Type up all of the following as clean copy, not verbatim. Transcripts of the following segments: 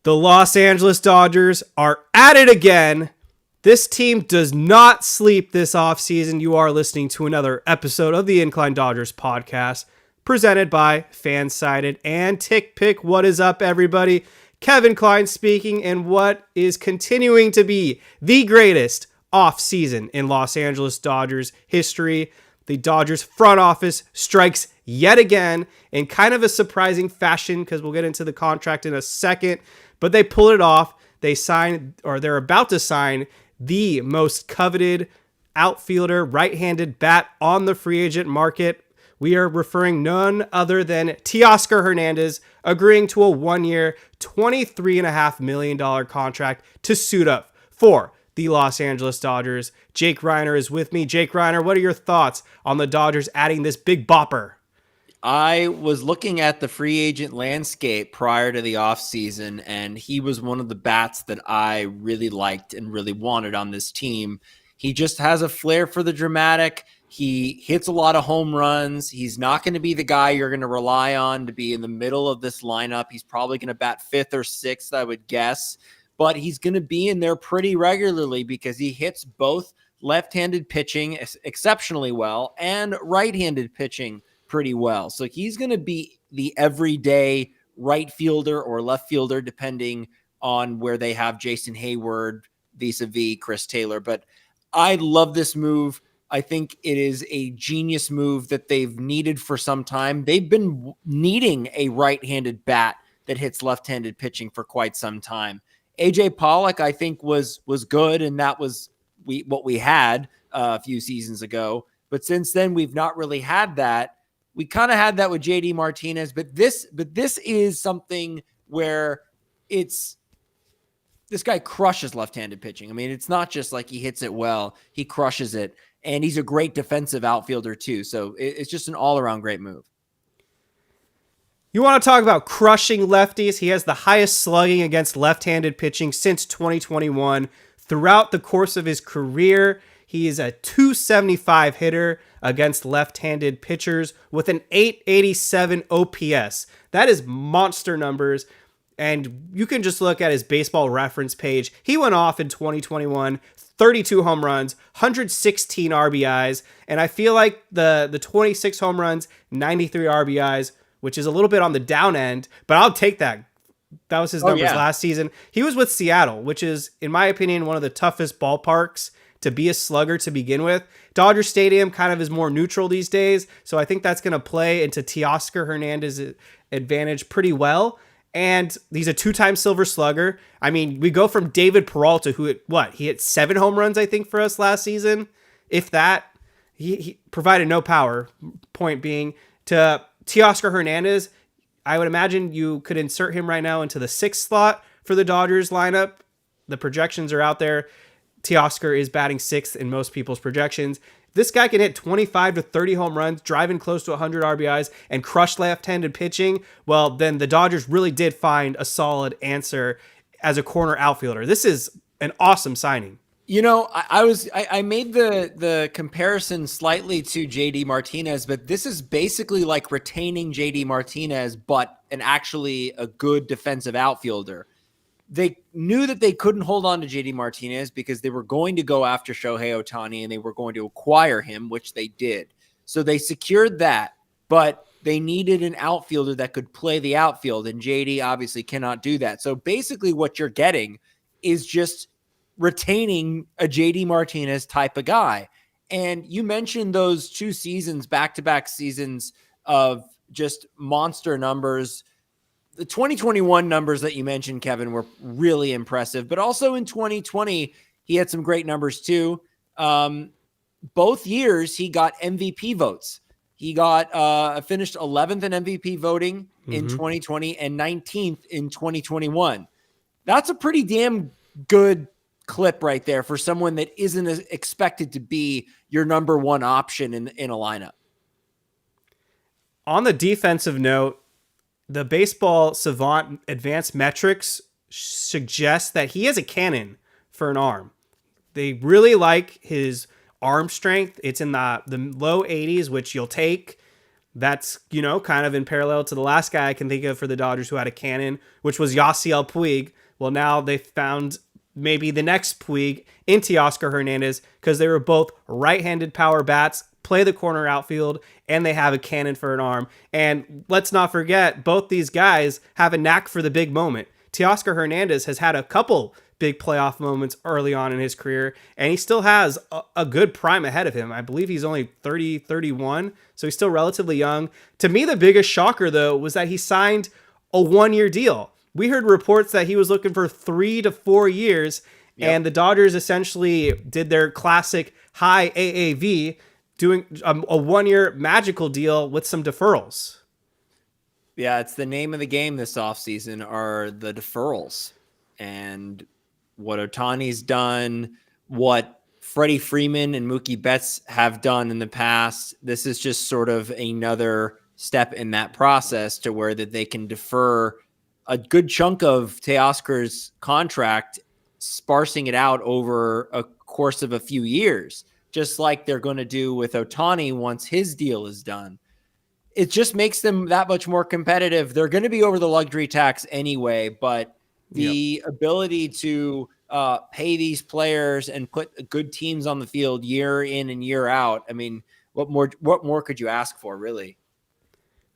The Los Angeles Dodgers are at it again. This team does not sleep this offseason. You are listening to another episode of the Incline Dodgers podcast presented by FanSided and TickPick. What is up, everybody? Kevin Klein speaking, and what is continuing to be the greatest offseason in Los Angeles Dodgers history. The Dodgers front office strikes yet again in kind of a surprising fashion because we'll get into the contract in a second, but they pull it off. They're about to sign the most coveted outfielder, right-handed bat on the free agent market. We are referring none other than Teoscar Hernandez, agreeing to a 1-year, $23.5 million contract to suit up for the Los Angeles Dodgers. Jake Reiner is with me. Jake Reiner, what are your thoughts on the Dodgers adding this big bopper? I was looking at the free agent landscape prior to the offseason, and he was one of the bats that I really liked and really wanted on this team. He just has a flair for the dramatic. He hits a lot of home runs. He's not going to be the guy you're going to rely on to be in the middle of this lineup. He's probably going to bat fifth or sixth, I would guess. But he's going to be in there pretty regularly because he hits both left-handed pitching exceptionally well and right-handed pitching pretty well. So he's going to be the everyday right fielder or left fielder, depending on where they have Jason Hayward vis-a-vis Chris Taylor. But I love this move. I think it is a genius move that they've needed for some time. They've been needing a right-handed bat that hits left-handed pitching for quite some time. AJ Pollock, I think, was good, and that was what we had a few seasons ago. But since then, we've not really had that. We kind of had that with JD Martinez, but this is something where this guy crushes left-handed pitching. I mean, it's not just like he hits it well, he crushes it, and he's a great defensive outfielder too. So it's just an all-around great move. You want to talk about crushing lefties? He has the highest slugging against left-handed pitching since 2021. Throughout the course of his career, he is a .275 hitter against left-handed pitchers with an .887 OPS. That is monster numbers, and you can just look at his baseball reference page. He went off in 2021, 32 home runs, 116 RBIs, and I feel like the 26 home runs, 93 RBIs, which is a little bit on the down end, but I'll take that. That was his numbers last season. He was with Seattle, which is, in my opinion, one of the toughest ballparks to be a slugger to begin with. Dodger Stadium kind of is more neutral these days, so I think that's going to play into Teoscar Hernandez's advantage pretty well. And he's a 2-time Silver Slugger. I mean, we go from David Peralta, who he hit 7 home runs, I think, for us last season. If that, he provided no power, point being, to Teoscar Hernandez. I would imagine you could insert him right now into the 6th slot for the Dodgers lineup. The projections are out there. Teoscar is batting 6th in most people's projections. This guy can hit 25 to 30 home runs, driving close to 100 RBIs, and crush left-handed pitching. Well, then the Dodgers really did find a solid answer as a corner outfielder. This is an awesome signing. You know, I made the comparison slightly to JD Martinez, but this is basically like retaining JD Martinez, but actually a good defensive outfielder. They knew that they couldn't hold on to JD Martinez because they were going to go after Shohei Ohtani and they were going to acquire him, which they did. So they secured that, but they needed an outfielder that could play the outfield, and JD obviously cannot do that. So basically what you're getting is just retaining a JD Martinez type of guy. And you mentioned those 2 seasons, back-to-back seasons of just monster numbers. The 2021 numbers that you mentioned, Kevin, were really impressive, but also in 2020, he had some great numbers too. Both years he got MVP votes. He got finished 11th in MVP voting in 2020 and 19th in 2021. That's a pretty damn good clip right there for someone that isn't expected to be your number one option in a lineup. On the defensive note, the Baseball Savant advanced metrics suggest that he has a cannon for an arm. They really like his arm strength. It's in the low 80s, which you'll take. That's, kind of in parallel to the last guy I can think of for the Dodgers who had a cannon, which was Yasiel Puig. Well, now they found maybe the next Puig in Teoscar Hernandez because they were both right-handed power bats, play the corner outfield, and they have a cannon for an arm. And let's not forget, both these guys have a knack for the big moment. Teoscar Hernandez has had a couple big playoff moments early on in his career, and he still has a good prime ahead of him. I believe he's only 30, 31, so he's still relatively young. To me, the biggest shocker, though, was that he signed a one-year deal. We heard reports that he was looking for 3 to 4 years, and the Dodgers essentially did their classic high AAV, doing a one-year magical deal with some deferrals. Yeah, it's the name of the game this offseason are the deferrals. And what Ohtani's done, what Freddie Freeman and Mookie Betts have done in the past, this is just sort of another step in that process to where that they can defer a good chunk of Teoscar's contract, sparsing it out over a course of a few years, just like they're going to do with Ohtani once his deal is done. It just makes them that much more competitive. They're going to be over the luxury tax anyway, but the ability to pay these players and put good teams on the field year in and year out. I mean, what more could you ask for, really?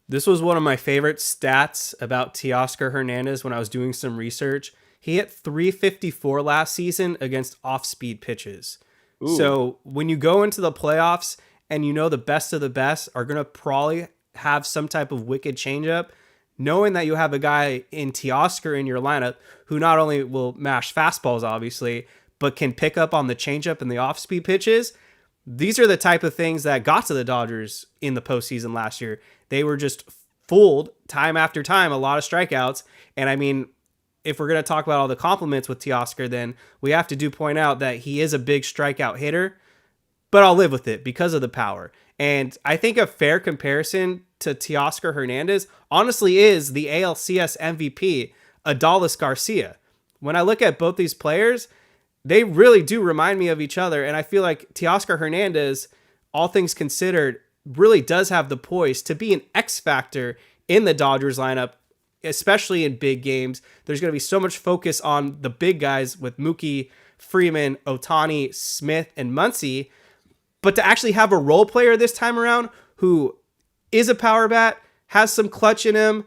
This was one of my favorite stats about Teoscar Hernandez when I was doing some research. He hit 354 last season against off-speed pitches. Ooh. So when you go into the playoffs and the best of the best are going to probably have some type of wicked changeup, knowing that you have a guy in Teoscar in your lineup who not only will mash fastballs, obviously, but can pick up on the changeup and the off-speed pitches, these are the type of things that got to the Dodgers in the postseason last year. They were just fooled time after time, a lot of strikeouts. And I mean, if we're going to talk about all the compliments with Teoscar, then we have to point out that he is a big strikeout hitter, but I'll live with it because of the power. And I think a fair comparison to Teoscar Hernandez honestly is the ALCS MVP, Adolis Garcia. When I look at both these players, they really do remind me of each other. And I feel like Teoscar Hernandez, all things considered, really does have the poise to be an X factor in the Dodgers lineup, especially in big games. There's going to be so much focus on the big guys with Mookie, Freeman, Ohtani, Smith, and Muncy. But to actually have a role player this time around who is a power bat, has some clutch in him,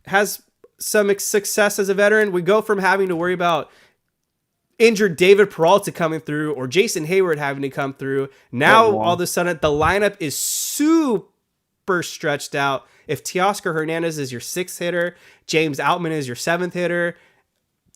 has some success as a veteran, we go from having to worry about injured David Peralta coming through or Jason Hayward having to come through. Now, all of a sudden, the lineup is super stretched out. If Teoscar Hernandez is your sixth hitter, James Outman is your seventh hitter,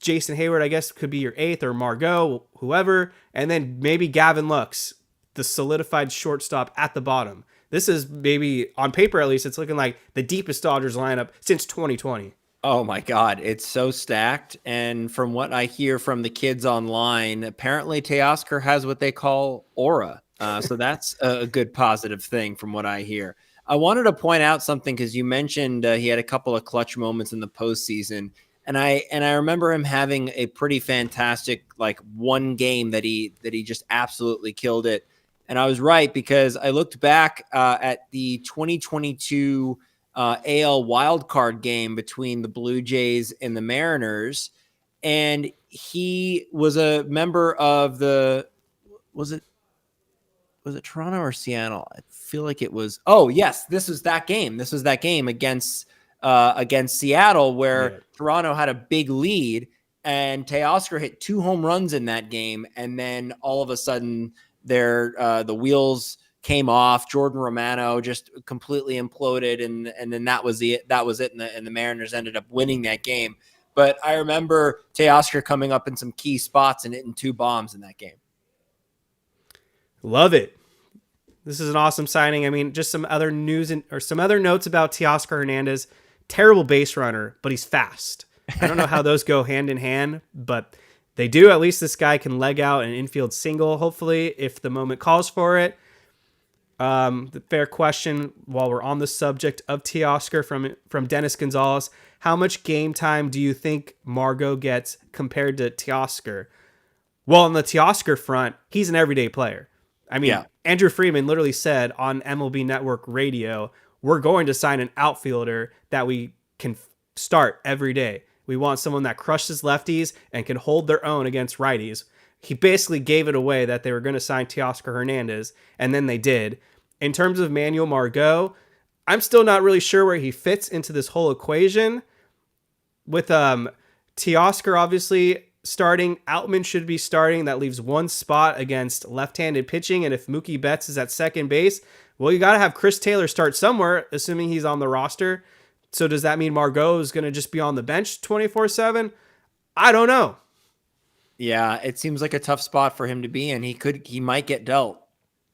Jason Hayward, I guess, could be your eighth, or Margot, whoever, and then maybe Gavin Lux, the solidified shortstop at the bottom. This is maybe, on paper at least, it's looking like the deepest Dodgers lineup since 2020. Oh my God, it's so stacked. And from what I hear from the kids online, apparently Teoscar has what they call aura. So that's a good positive thing from what I hear. I wanted to point out something because you mentioned he had a couple of clutch moments in the postseason. And I remember him having a pretty fantastic, like, one game that he just absolutely killed it. And I was right because I looked back at the 2022 AL wildcard game between the Blue Jays and the Mariners, and he was a member of the was it Toronto or Seattle? I feel like it was. Oh yes, this was that game. This was that game against Seattle where Toronto had a big lead, and Teoscar hit 2 home runs in that game, and then all of a sudden the wheels came off. Jordan Romano just completely imploded, and then that was it. And the Mariners ended up winning that game. But I remember Teoscar coming up in some key spots and hitting 2 bombs in that game. Love it. This is an awesome signing. I mean, just some other news or some other notes about Teoscar Hernandez. Terrible base runner, but he's fast. I don't know how those go hand in hand, but they do. At least this guy can leg out an infield single, hopefully, if the moment calls for it. The fair question, while we're on the subject of Teoscar from Dennis Gonzalez, how much game time do you think Margot gets compared to Teoscar? Well, on the Teoscar front, he's an everyday player. I mean, Andrew Freeman literally said on MLB Network Radio, we're going to sign an outfielder that we can start every day. We want someone that crushes lefties and can hold their own against righties. He basically gave it away that they were going to sign Teoscar Hernandez, and then they did. In terms of Manuel Margot, I'm still not really sure where he fits into this whole equation. With Teoscar obviously starting, Outman should be starting. That leaves one spot against left-handed pitching, and if Mookie Betts is at second base, well, you got to have Chris Taylor start somewhere, assuming he's on the roster. So does that mean Margot is going to just be on the bench 24/7? I don't know. Yeah, it seems like a tough spot for him to be in. He might get dealt.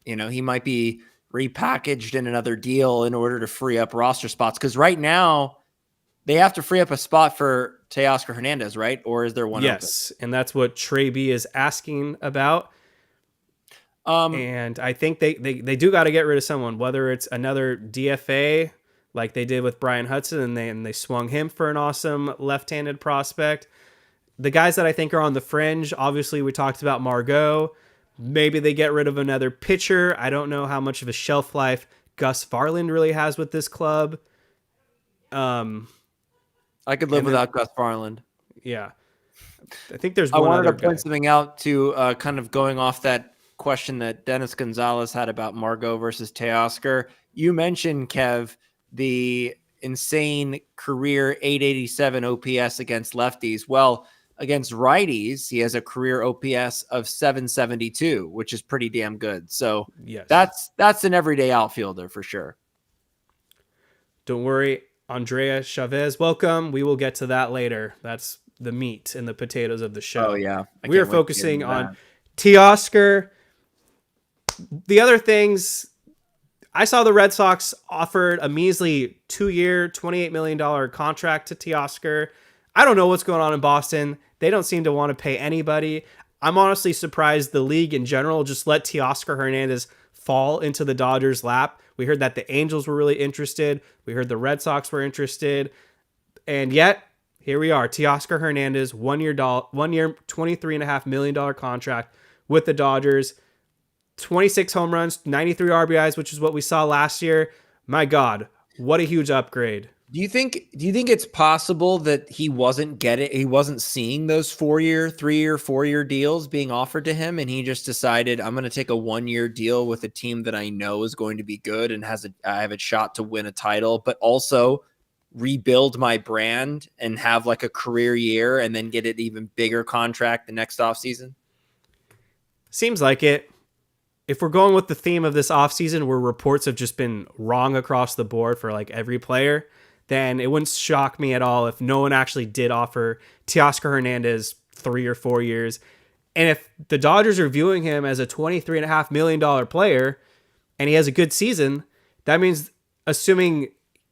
He might be repackaged in another deal in order to free up roster spots. Because right now, they have to free up a spot for Teoscar Hernandez, right? Or is there one open? Yes, and that's what Trey B is asking about. And I think they do got to get rid of someone, whether it's another DFA like they did with Brian Hudson, and they swung him for an awesome left-handed prospect. The guys that I think are on the fringe, obviously we talked about Margot. Maybe they get rid of another pitcher. I don't know how much of a shelf life Gus Farland really has with this club. I could live without Gus Farland. Yeah. I think there's one other I wanted to point guy. something out to kind of going off that question that Dennis Gonzalez had about Margot versus Teoscar. You mentioned, Kev, the insane career 887 OPS against lefties. Well, against righties, he has a career OPS of 772, which is pretty damn good. So Yes. that's an everyday outfielder for sure. Don't worry, Andrea Chavez, welcome. We will get to that later. That's the meat and the potatoes of the show. Oh, yeah. We are focusing on Teoscar. The other things, I saw the Red Sox offered a measly 2-year, $28 million contract to Teoscar. I don't know what's going on in Boston. They don't seem to want to pay anybody. I'm honestly surprised the league in general just let Teoscar Hernandez fall into the Dodgers' lap. We heard that the Angels were really interested. We heard the Red Sox were interested. And yet, here we are. Teoscar Hernandez, 1 year, $23.5 million contract with the Dodgers. 26 home runs, 93 RBIs, which is what we saw last year. My God, what a huge upgrade. Do you think it's possible that he wasn't seeing those 4-year, 3-year, 4-year deals being offered to him, and he just decided, I'm going to take a 1-year deal with a team that I know is going to be good and I have a shot to win a title, but also rebuild my brand and have like a career year and then get an even bigger contract the next offseason? Seems like it. If we're going with the theme of this offseason where reports have just been wrong across the board for like every player, then it wouldn't shock me at all if no one actually did offer Teoscar Hernandez 3 or 4 years. And if the Dodgers are viewing him as a $23.5 million player and he has a good season, that means, assuming,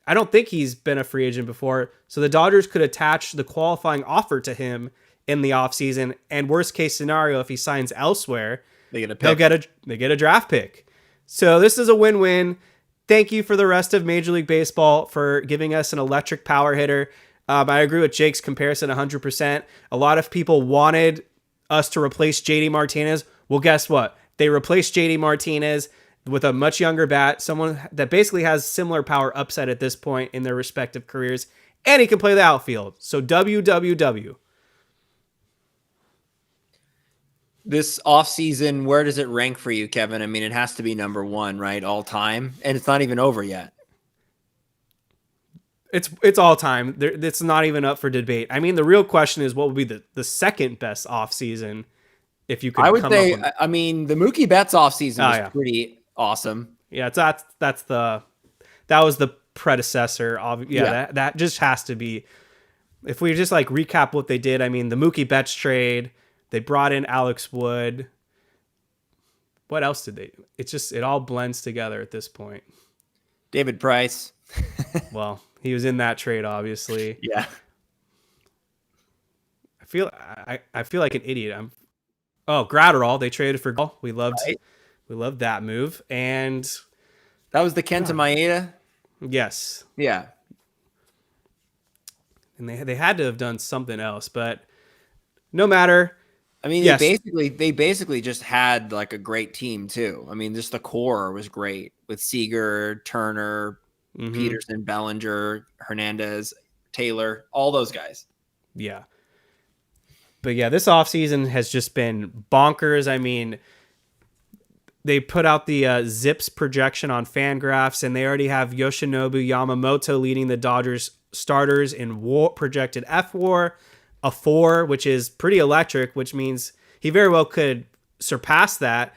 I don't think he's been a free agent before, so the Dodgers could attach the qualifying offer to him in the offseason, and worst case scenario, if he signs elsewhere, they get a pick. They get a draft pick. So this is a win-win. Thank you for the rest of Major League Baseball for giving us an electric power hitter. I agree with Jake's comparison 100%. A lot of people wanted us to replace JD Martinez. Well, guess what? They replaced JD Martinez with a much younger bat, someone that basically has similar power upside at this point in their respective careers, and he can play the outfield. So WWW. This offseason, where does it rank for you, Kevin? I mean, it has to be number 1, right? All time. And it's not even over yet. It's all time. It's not even up for debate. I mean, the real question is what would be the second best offseason if you could I would come say, up with... I mean, the Mookie Betts offseason was pretty awesome. Yeah, that was the predecessor. That just has to be... If we just like recap what they did, I mean, the Mookie Betts trade... They brought in Alex Wood. What else did they do? It all blends together at this point. David Price. Well, he was in that trade, obviously. Yeah. I feel like an idiot. Gratterall. They traded for Gratterall. We loved that move. And that was the Kenta Maeda? Yes. Yeah. And they had to have done something else, but no matter. I mean, yes. they basically just had like a great team too. I mean, just the core was great with Seager, Turner, Mm-hmm. Peterson, Bellinger, Hernandez, Taylor, all those guys. Yeah. But yeah, this offseason has just been bonkers. I mean, they put out the Zips projection on Fangraphs, and they already have Yoshinobu Yamamoto leading the Dodgers starters in WAR, projected F-WAR, a 4, which is pretty electric, which means he very well could surpass that.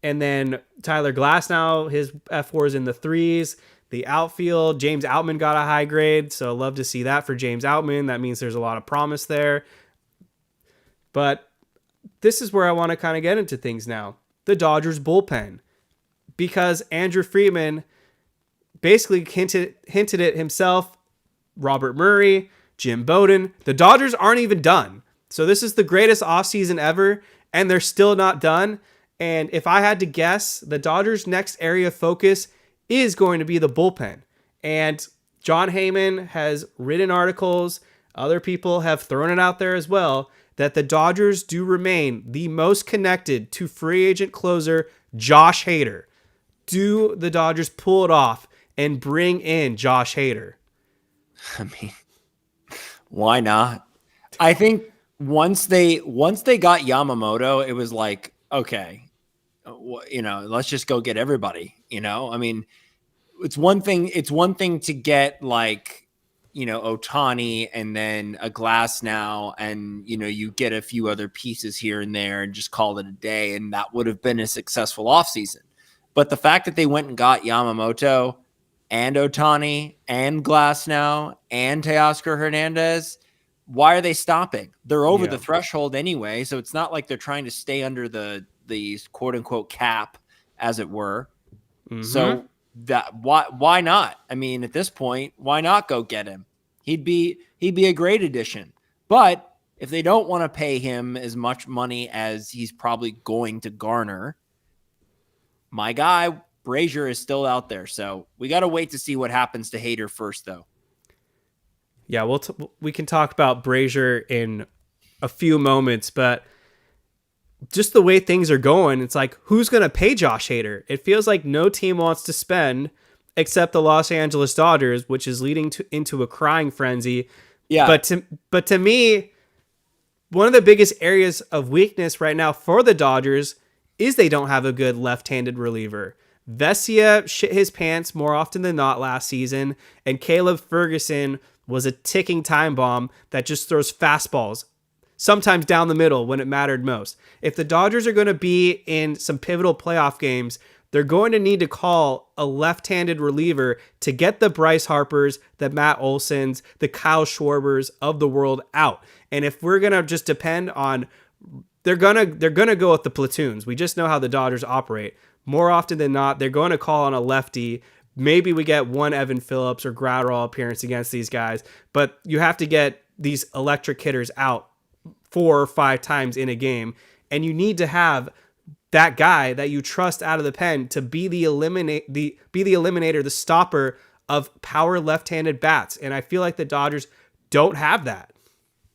And then Tyler Glasnow, his F-WAR is in the 3s. The outfield, James Outman got a high grade, so love to see that for James Outman. That means there's a lot of promise there. But this is where I want to kind of get into things now. The Dodgers bullpen. Because Andrew Friedman basically hinted it himself, Robert Murray, Jim Bowden. The Dodgers aren't even done. So this is the greatest offseason ever, and they're still not done. And if I had to guess, the Dodgers' next area of focus is going to be the bullpen. And John Heyman has written articles, other people have thrown it out there as well, that the Dodgers do remain the most connected to free agent closer Josh Hader. Do the Dodgers pull it off and bring in Josh Hader? I mean, why not? I think once they got Yamamoto, it was like, okay, let's just go get everybody. I mean, it's one thing to get like, Ohtani and then a Glass now, and you get a few other pieces here and there and just call it a day, and that would have been a successful offseason. But the fact that they went and got Yamamoto and Ohtani and Glass now and Teoscar Hernandez, why are they stopping? They're over the threshold anyway, so it's not like they're trying to stay under the quote unquote cap, as it were. Mm-hmm. So that why not? I mean, at this point, why not go get him? He'd be a great addition. But if they don't want to pay him as much money as he's probably going to garner, my guy Brasier is still out there. So we got to wait to see what happens to Hader first, though. Yeah, we can talk about Brasier in a few moments, but just the way things are going, it's like, who's going to pay Josh Hader? It feels like no team wants to spend except the Los Angeles Dodgers, which is leading into a crying frenzy. Yeah. But to me, one of the biggest areas of weakness right now for the Dodgers is they don't have a good left-handed reliever. Vesia shit his pants more often than not last season, and Caleb Ferguson was a ticking time bomb that just throws fastballs, sometimes down the middle when it mattered most. If the Dodgers are going to be in some pivotal playoff games, they're going to need to call a left-handed reliever to get the Bryce Harpers, the Matt Olsons, the Kyle Schwarbers of the world out. And if we're going to just depend on, they're going to go with the platoons. We just know how the Dodgers operate. More often than not, they're going to call on a lefty. Maybe we get one Evan Phillips or Gratterall appearance against these guys, but you have to get these electric hitters out 4 or 5 times in a game, and you need to have that guy that you trust out of the pen to be the eliminator, the stopper of power left-handed bats. And I feel like the Dodgers don't have that.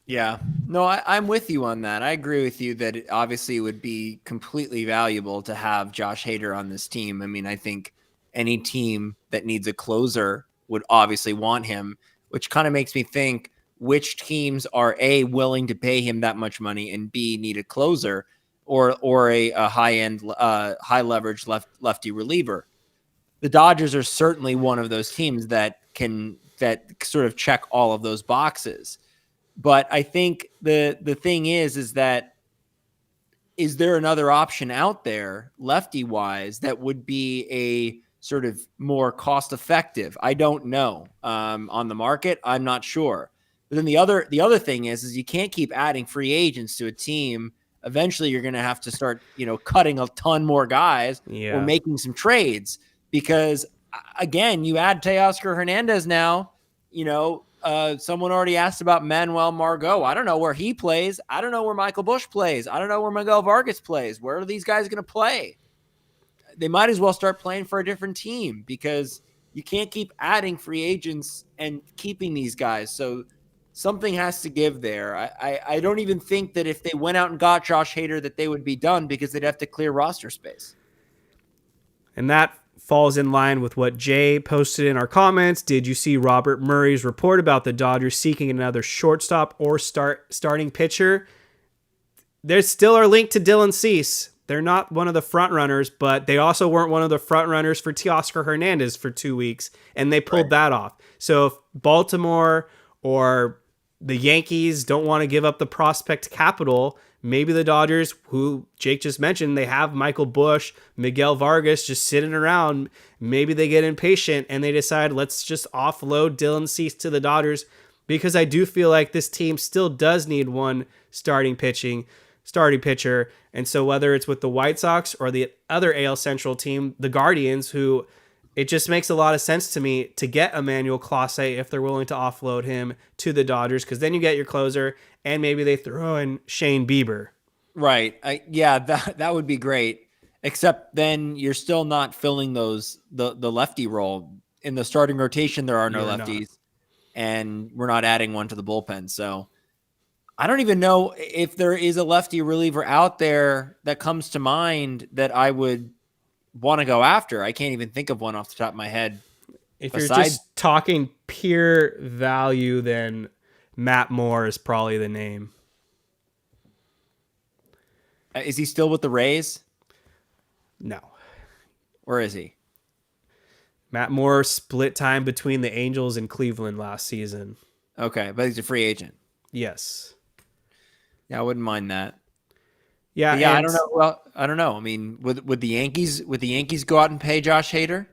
Yeah, no, I'm with you on that. I agree with you that it obviously would be completely valuable to have Josh Hader on this team. I mean, I think any team that needs a closer would obviously want him, which kind of makes me think, which teams are A, willing to pay him that much money, and B, need a closer or a high-end, high leverage lefty reliever. The Dodgers are certainly one of those teams that sort of check all of those boxes. But I think the thing is that, is there another option out there lefty wise that would be a sort of more cost effective? I don't know. On the market, I'm not sure. But then the other thing is you can't keep adding free agents to a team. Eventually you're going to have to start, cutting a ton more guys or making some trades, because again, you add Teoscar Hernandez now, someone already asked about Manuel Margot. I don't know where he plays. I don't know where Michael Busch plays. I don't know where Miguel Vargas plays. Where are these guys going to play? They might as well start playing for a different team, because you can't keep adding free agents and keeping these guys. So something has to give there. I don't even think that if they went out and got Josh Hader that they would be done, because they'd have to clear roster space. And that falls in line with what Jay posted in our comments. Did you see Robert Murray's report about the Dodgers seeking another shortstop or starting pitcher? There's still our link to Dylan Cease. They're not one of the front runners, but they also weren't one of the front runners for Teoscar Hernandez for 2 weeks, and they pulled that off. So if Baltimore or the Yankees don't want to give up the prospect capital, maybe the Dodgers, who Jake just mentioned, they have Michael Busch, Miguel Vargas just sitting around. Maybe they get impatient and they decide, let's just offload Dylan Cease to the Dodgers, because I do feel like this team still does need one starting pitcher. And so whether it's with the White Sox or the other AL Central team, the Guardians, who it just makes a lot of sense to me to get Emmanuel Clase if they're willing to offload him to the Dodgers, because then you get your closer, and maybe they throw in Shane Bieber. Right. That would be great. Except then you're still not filling the lefty role. In the starting rotation, there are no lefties, and we're not adding one to the bullpen. So I don't even know if there is a lefty reliever out there that comes to mind that I would want to go after. I can't even think of one off the top of my head. If you're just talking pure value, then Matt Moore is probably the name. Is he still with the Rays? No. Where is he? Matt Moore split time between the Angels and Cleveland last season. Okay, but he's a free agent. Yes. Yeah, I wouldn't mind that. Yeah, I don't know. Well, I don't know. I mean, would the Yankees go out and pay Josh Hader?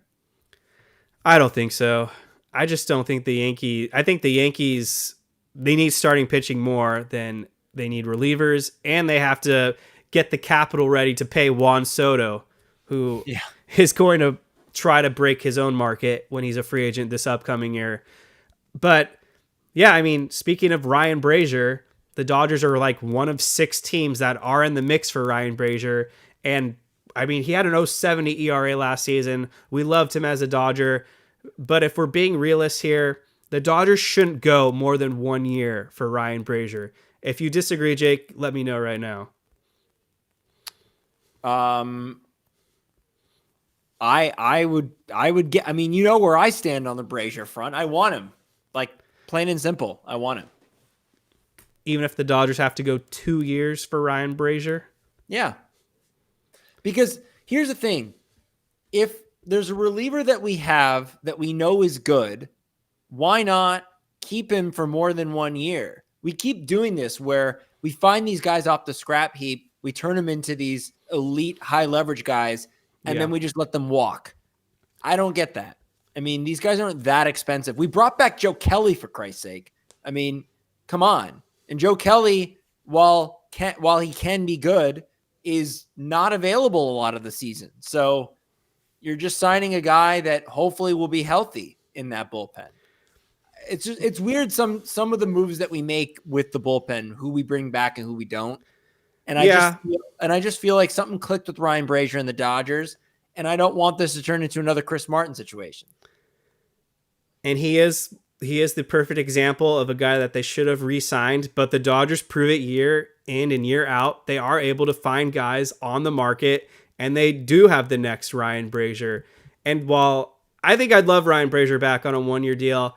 I don't think so. I just don't think the Yankees. I think the Yankees, they need starting pitching more than they need relievers, and they have to get the capital ready to pay Juan Soto, who is going to try to break his own market when he's a free agent this upcoming year. But yeah, I mean, speaking of Ryan Brasier, the Dodgers are like one of 6 teams that are in the mix for Ryan Brasier. And I mean, he had an 0.70 ERA last season. We loved him as a Dodger. But if we're being realists here, the Dodgers shouldn't go more than 1 year for Ryan Brasier. If you disagree, Jake, let me know right now. I would get. I mean, you know where I stand on the Brasier front. I want him, like plain and simple. I want him. Even if the Dodgers have to go 2 years for Ryan Brasier? Yeah. Because here's the thing. If there's a reliever that we have that we know is good, why not keep him for more than 1 year? We keep doing this where we find these guys off the scrap heap, we turn them into these elite high leverage guys, and then we just let them walk. I don't get that. I mean, these guys aren't that expensive. We brought back Joe Kelly, for Christ's sake. I mean, come on. And Joe Kelly, while he can be good, is not available a lot of the season. So you're just signing a guy that hopefully will be healthy in that bullpen. It's weird some of the moves that we make with the bullpen, who we bring back and who we don't. And I just feel like something clicked with Ryan Brasier and the Dodgers, and I don't want this to turn into another Chris Martin situation. And he is the perfect example of a guy that they should have re-signed, but the Dodgers prove it year in and year out. They are able to find guys on the market, and they do have the next Ryan Brasier. And while I think I'd love Ryan Brasier back on a 1-year deal,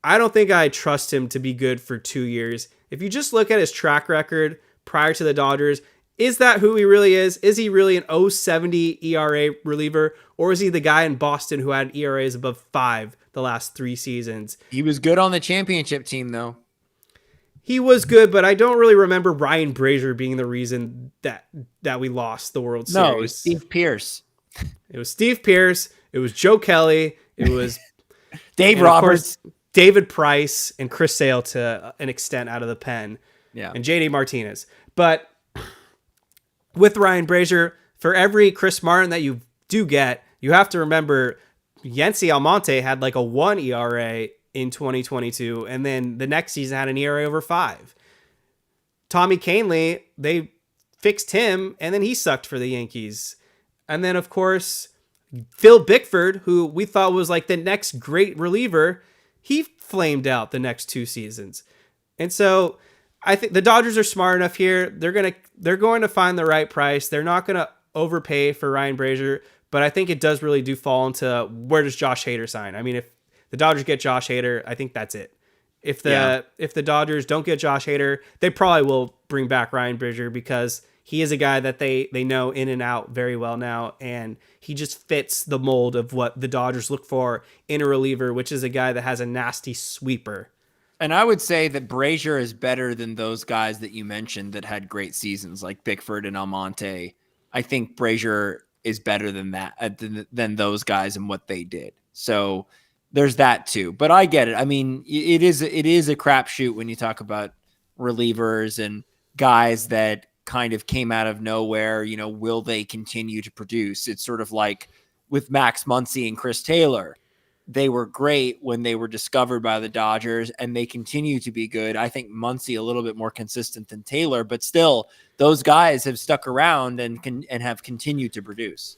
I don't think I trust him to be good for 2 years. If you just look at his track record prior to the Dodgers, is that who he really is? Is he really an 0.70 ERA reliever, or is he the guy in Boston who had ERAs above 5 the last 3 seasons? He was good on the championship team, though. He was good, but I don't really remember Ryan Brasier being the reason that we lost the World Series. No, it was Steve Pearce. It was Steve Pearce. It was Joe Kelly. It was Dave Roberts, David Price, and Chris Sale to an extent out of the pen. Yeah, and JD Martinez. But with Ryan Brasier, for every Chris Martin that you do get, you have to remember Yency Almonte had like a 1 ERA in 2022, and then the next season had an ERA over 5. Tommy Kahnle, they fixed him, and then he sucked for the Yankees. And then, of course, Phil Bickford, who we thought was like the next great reliever, he flamed out the next 2 seasons. And so I think the Dodgers are smart enough here. They're going to find the right price. They're not going to overpay for Ryan Brasier, but I think it does really do fall into where does Josh Hader sign? I mean, if the Dodgers get Josh Hader, I think that's it. If the Dodgers don't get Josh Hader, they probably will bring back Ryan Brasier because he is a guy that they know in and out very well now, and he just fits the mold of what the Dodgers look for in a reliever, which is a guy that has a nasty sweeper. And I would say that Brasier is better than those guys that you mentioned that had great seasons, like Bickford and Almonte. I think Brasier is better than that, than those guys and what they did. So there's that too. But I get it. I mean, it is a crapshoot when you talk about relievers and guys that kind of came out of nowhere. You know, will they continue to produce? It's sort of like with Max Muncy and Chris Taylor. They were great when they were discovered by the Dodgers, and they continue to be good. I think Muncy a little bit more consistent than Taylor, but still, those guys have stuck around and have continued to produce.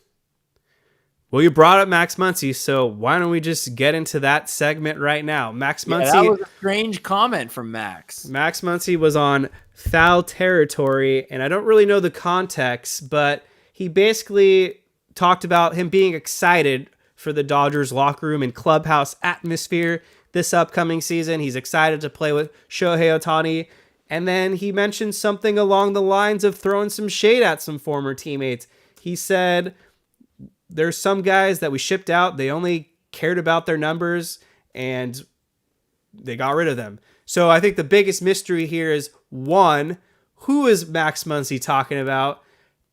Well, you brought up Max Muncy, so why don't we just get into that segment right now? Max Muncy. That was a strange comment from Max. Max Muncy was on foul territory, and I don't really know the context, but he basically talked about him being excited for the Dodgers locker room and clubhouse atmosphere this upcoming season. He's excited to play with Shohei Ohtani. And then he mentioned something along the lines of throwing some shade at some former teammates. He said, there's some guys that we shipped out. They only cared about their numbers and they got rid of them. So I think the biggest mystery here is, one, who is Max Muncy talking about?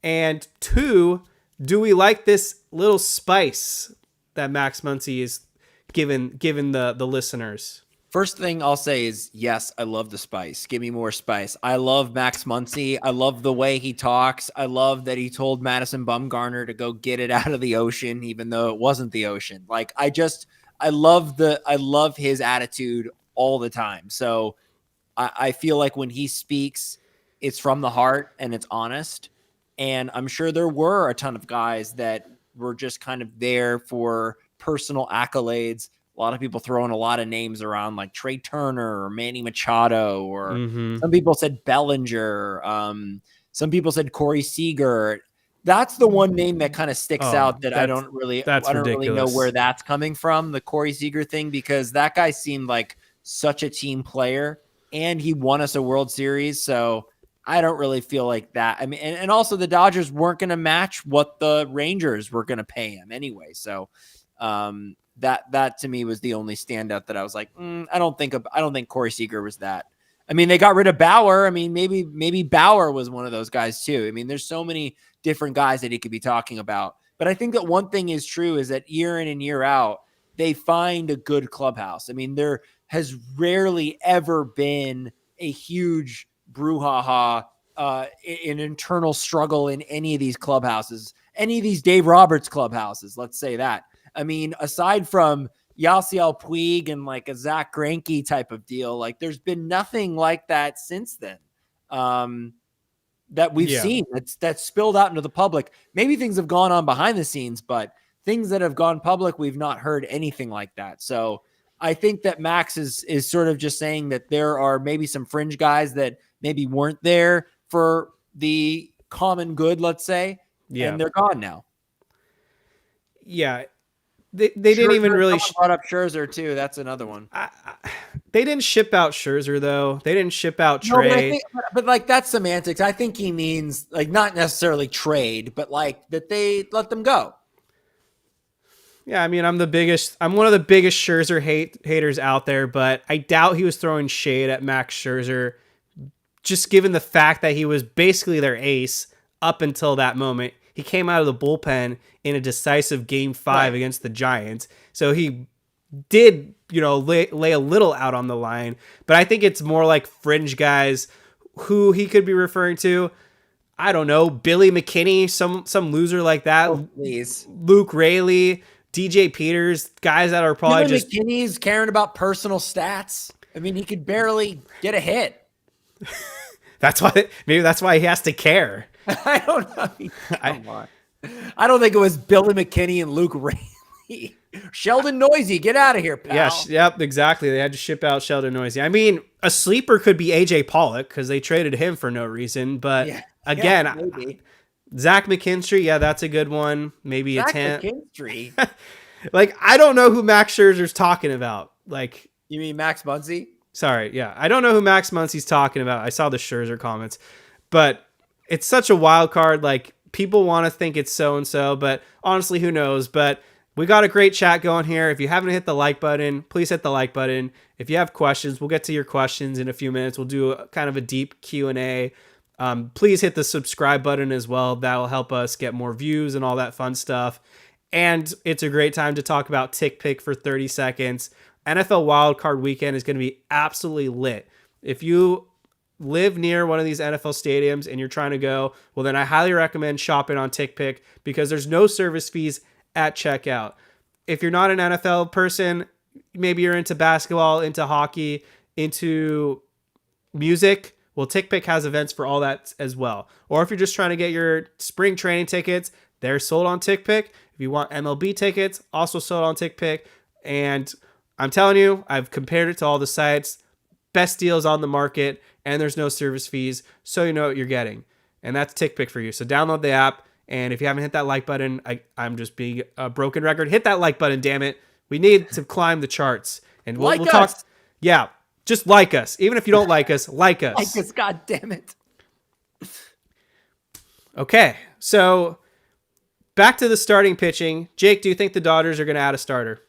And two, do we like this little spice that Max Muncy is given the listeners? First thing I'll say is, yes, I love the spice. Give me more spice. I love Max Muncy. I love the way he talks. I love that he told Madison Bumgarner to go get it out of the ocean, even though it wasn't the ocean. Like, I love his attitude all the time. So I feel like when he speaks, it's from the heart and it's honest. And I'm sure there were a ton of guys that were just kind of there for personal accolades. A lot of people throwing a lot of names around like Trey Turner or Manny Machado, or some people said Bellinger. Some people said Corey Seager. That's the one name that kind of sticks out that I don't really know where that's coming from, the Corey Seager thing, because that guy seemed like such a team player and he won us a World Series. So I don't really feel like that. I mean, and also the Dodgers weren't going to match what the Rangers were going to pay him anyway. So that to me was the only standout that I was like, I don't think Corey Seager was that. I mean, they got rid of Bauer. I mean, maybe Bauer was one of those guys too. I mean, there's so many different guys that he could be talking about. But I think that one thing is true is that year in and year out, they find a good clubhouse. I mean, there has rarely ever been a huge brouhaha, an internal struggle in any of these clubhouses, any of these Dave Roberts clubhouses. Let's say that. I mean, aside from Yasiel Puig and like a Zach Greinke type of deal, like there's been nothing like that since then that we've seen that's spilled out into the public. Maybe things have gone on behind the scenes, but things that have gone public, we've not heard anything like that. So I think that Max is sort of just saying that there are maybe some fringe guys that maybe weren't there for the common good, let's say, and they're gone now. Yeah. They didn't even really brought up Scherzer too. That's another one. They didn't ship out Scherzer though. They didn't ship out Trey. But like that's semantics. I think he means like not necessarily trade, but like that they let them go. Yeah, I mean, I'm one of the biggest Scherzer haters out there, but I doubt he was throwing shade at Max Scherzer, just given the fact that he was basically their ace up until that moment. He came out of the bullpen in a decisive Game 5 against the Giants, so he did, lay a little out on the line. But I think it's more like fringe guys who he could be referring to. I don't know, Billy McKinney, some loser like that. Oh, please. Luke Raley, DJ Peters, guys that are probably Billy McKinney's caring about personal stats. I mean, he could barely get a hit. Maybe that's why he has to care. I don't know. I don't think it was Billy McKinney and Luke Raley. Sheldon Noisy, get out of here, pal. Yeah, yep, exactly. They had to ship out Sheldon Noisy. I mean, a sleeper could be AJ Pollock because they traded him for no reason. But again, Zach McKinstry, yeah, that's a good one. Maybe a Zach 10. McKinstry. Like, I don't know who Max Scherzer's talking about. Like, You mean Max Muncy? sorry, yeah. I don't know who Max Muncy's talking about. I saw the Scherzer comments. But it's such a wild card. Like, people want to think it's so-and-so, but honestly, who knows? But we got a great chat going here. If you haven't hit the like button, please hit the like button. If you have questions, we'll get to your questions in a few minutes. We'll do kind of a deep Q&A. Please hit the subscribe button as well. That will help us get more views and all that fun stuff. And it's a great time to talk about TickPick for 30 seconds. NFL Wildcard Weekend is going to be absolutely lit. If you live near one of these NFL stadiums and you're trying to go, well, then I highly recommend shopping on TickPick because there's no service fees at checkout. If you're not an NFL person, maybe you're into basketball, into hockey, into music, well, TickPick has events for all that as well. Or if you're just trying to get your spring training tickets, they're sold on TickPick. If you want MLB tickets, also sold on TickPick. And I'm telling you, I've compared it to all the sites. Best deals on the market, and there's no service fees, so you know what you're getting. And that's TickPick for you. So download the app, and if you haven't hit that like button, I'm just being a broken record. Hit that like button, damn it. We need to climb the charts. And we'll talk. Yeah, just like us. Even if you don't like us, like us. Like us, god damn it. Okay, so back to the starting pitching. Jake, do you think the Dodgers are going to add a starter?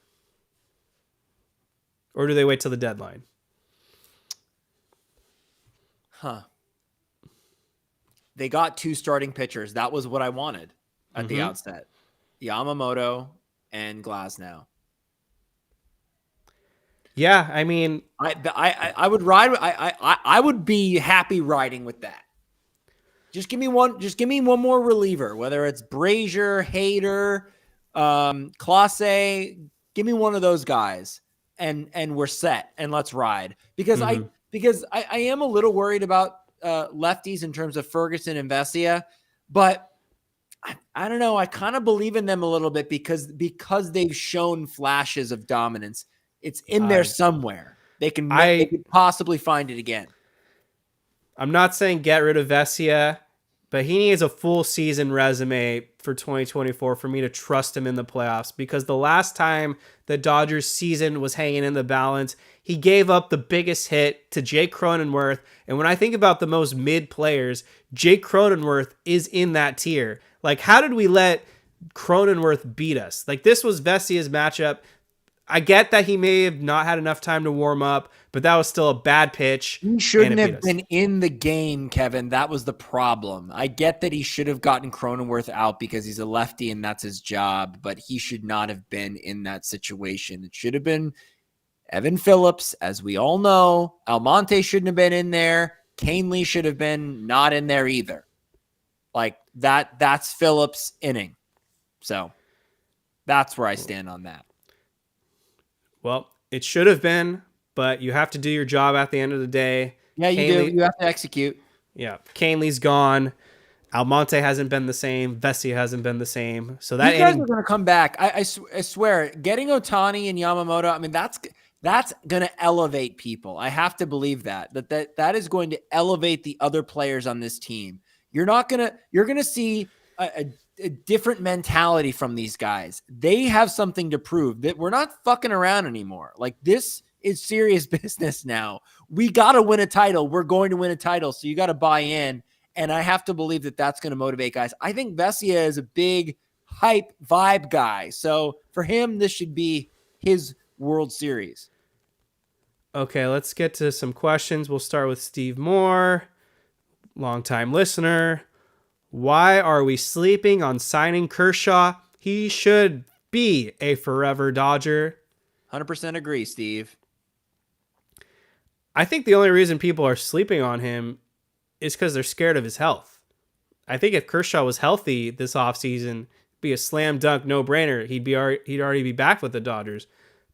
Or do they wait till the deadline? Huh. They got 2 starting pitchers. That was what I wanted at the outset. Yamamoto and Glasnow. Yeah, I mean, I would ride. I would be happy riding with that. Just give me one. Just give me one more reliever, whether it's Brasier, Hader, Clase. Give me one of those guys, and we're set. And let's ride because I am a little worried about lefties in terms of Ferguson and Vesia, but I don't know. I kind of believe in them a little bit because they've shown flashes of dominance. It's in there somewhere. They can possibly find it again. I'm not saying get rid of Vesia, but he needs a full season resume for 2024 for me to trust him in the playoffs, because the last time the Dodgers season was hanging in the balance, he gave up the biggest hit to Jake Cronenworth. And when I think about the most mid players, Jake Cronenworth is in that tier. Like, how did we let Cronenworth beat us? Like, this was Vesia's matchup. I get that he may have not had enough time to warm up, but that was still a bad pitch. He shouldn't have been in the game, Kevin. That was the problem. I get that he should have gotten Cronenworth out because he's a lefty and that's his job, but he should not have been in that situation. It should have been Evan Phillips, as we all know. Almonte shouldn't have been in there. Canely should have been not in there either. Like, that's Phillips' inning. So that's where I stand on that. Well, it should have been, but you have to do your job at the end of the day. Yeah, you do. You have to execute. Yeah. Canely's gone. Almonte hasn't been the same. Vesia hasn't been the same. So that these guys are going to come back. I swear, getting Ohtani and Yamamoto, I mean, that's going to elevate people. I have to believe that is going to elevate the other players on this team. You're going to see a different mentality from these guys. They have something to prove, that we're not fucking around anymore. Like, this is serious business now. We got to win a title. We're going to win a title. So you got to buy in. And I have to believe that that's going to motivate guys. I think Vesia is a big hype vibe guy. So for him, this should be his World Series. Okay, let's get to some questions. We'll start with Steve Moore, longtime listener. Why are we sleeping on signing Kershaw? He should be a forever Dodger. 100% agree, Steve. I think the only reason people are sleeping on him is because they're scared of his health. I think if Kershaw was healthy this offseason, it'd be a slam dunk no-brainer. He'd already be back with the Dodgers.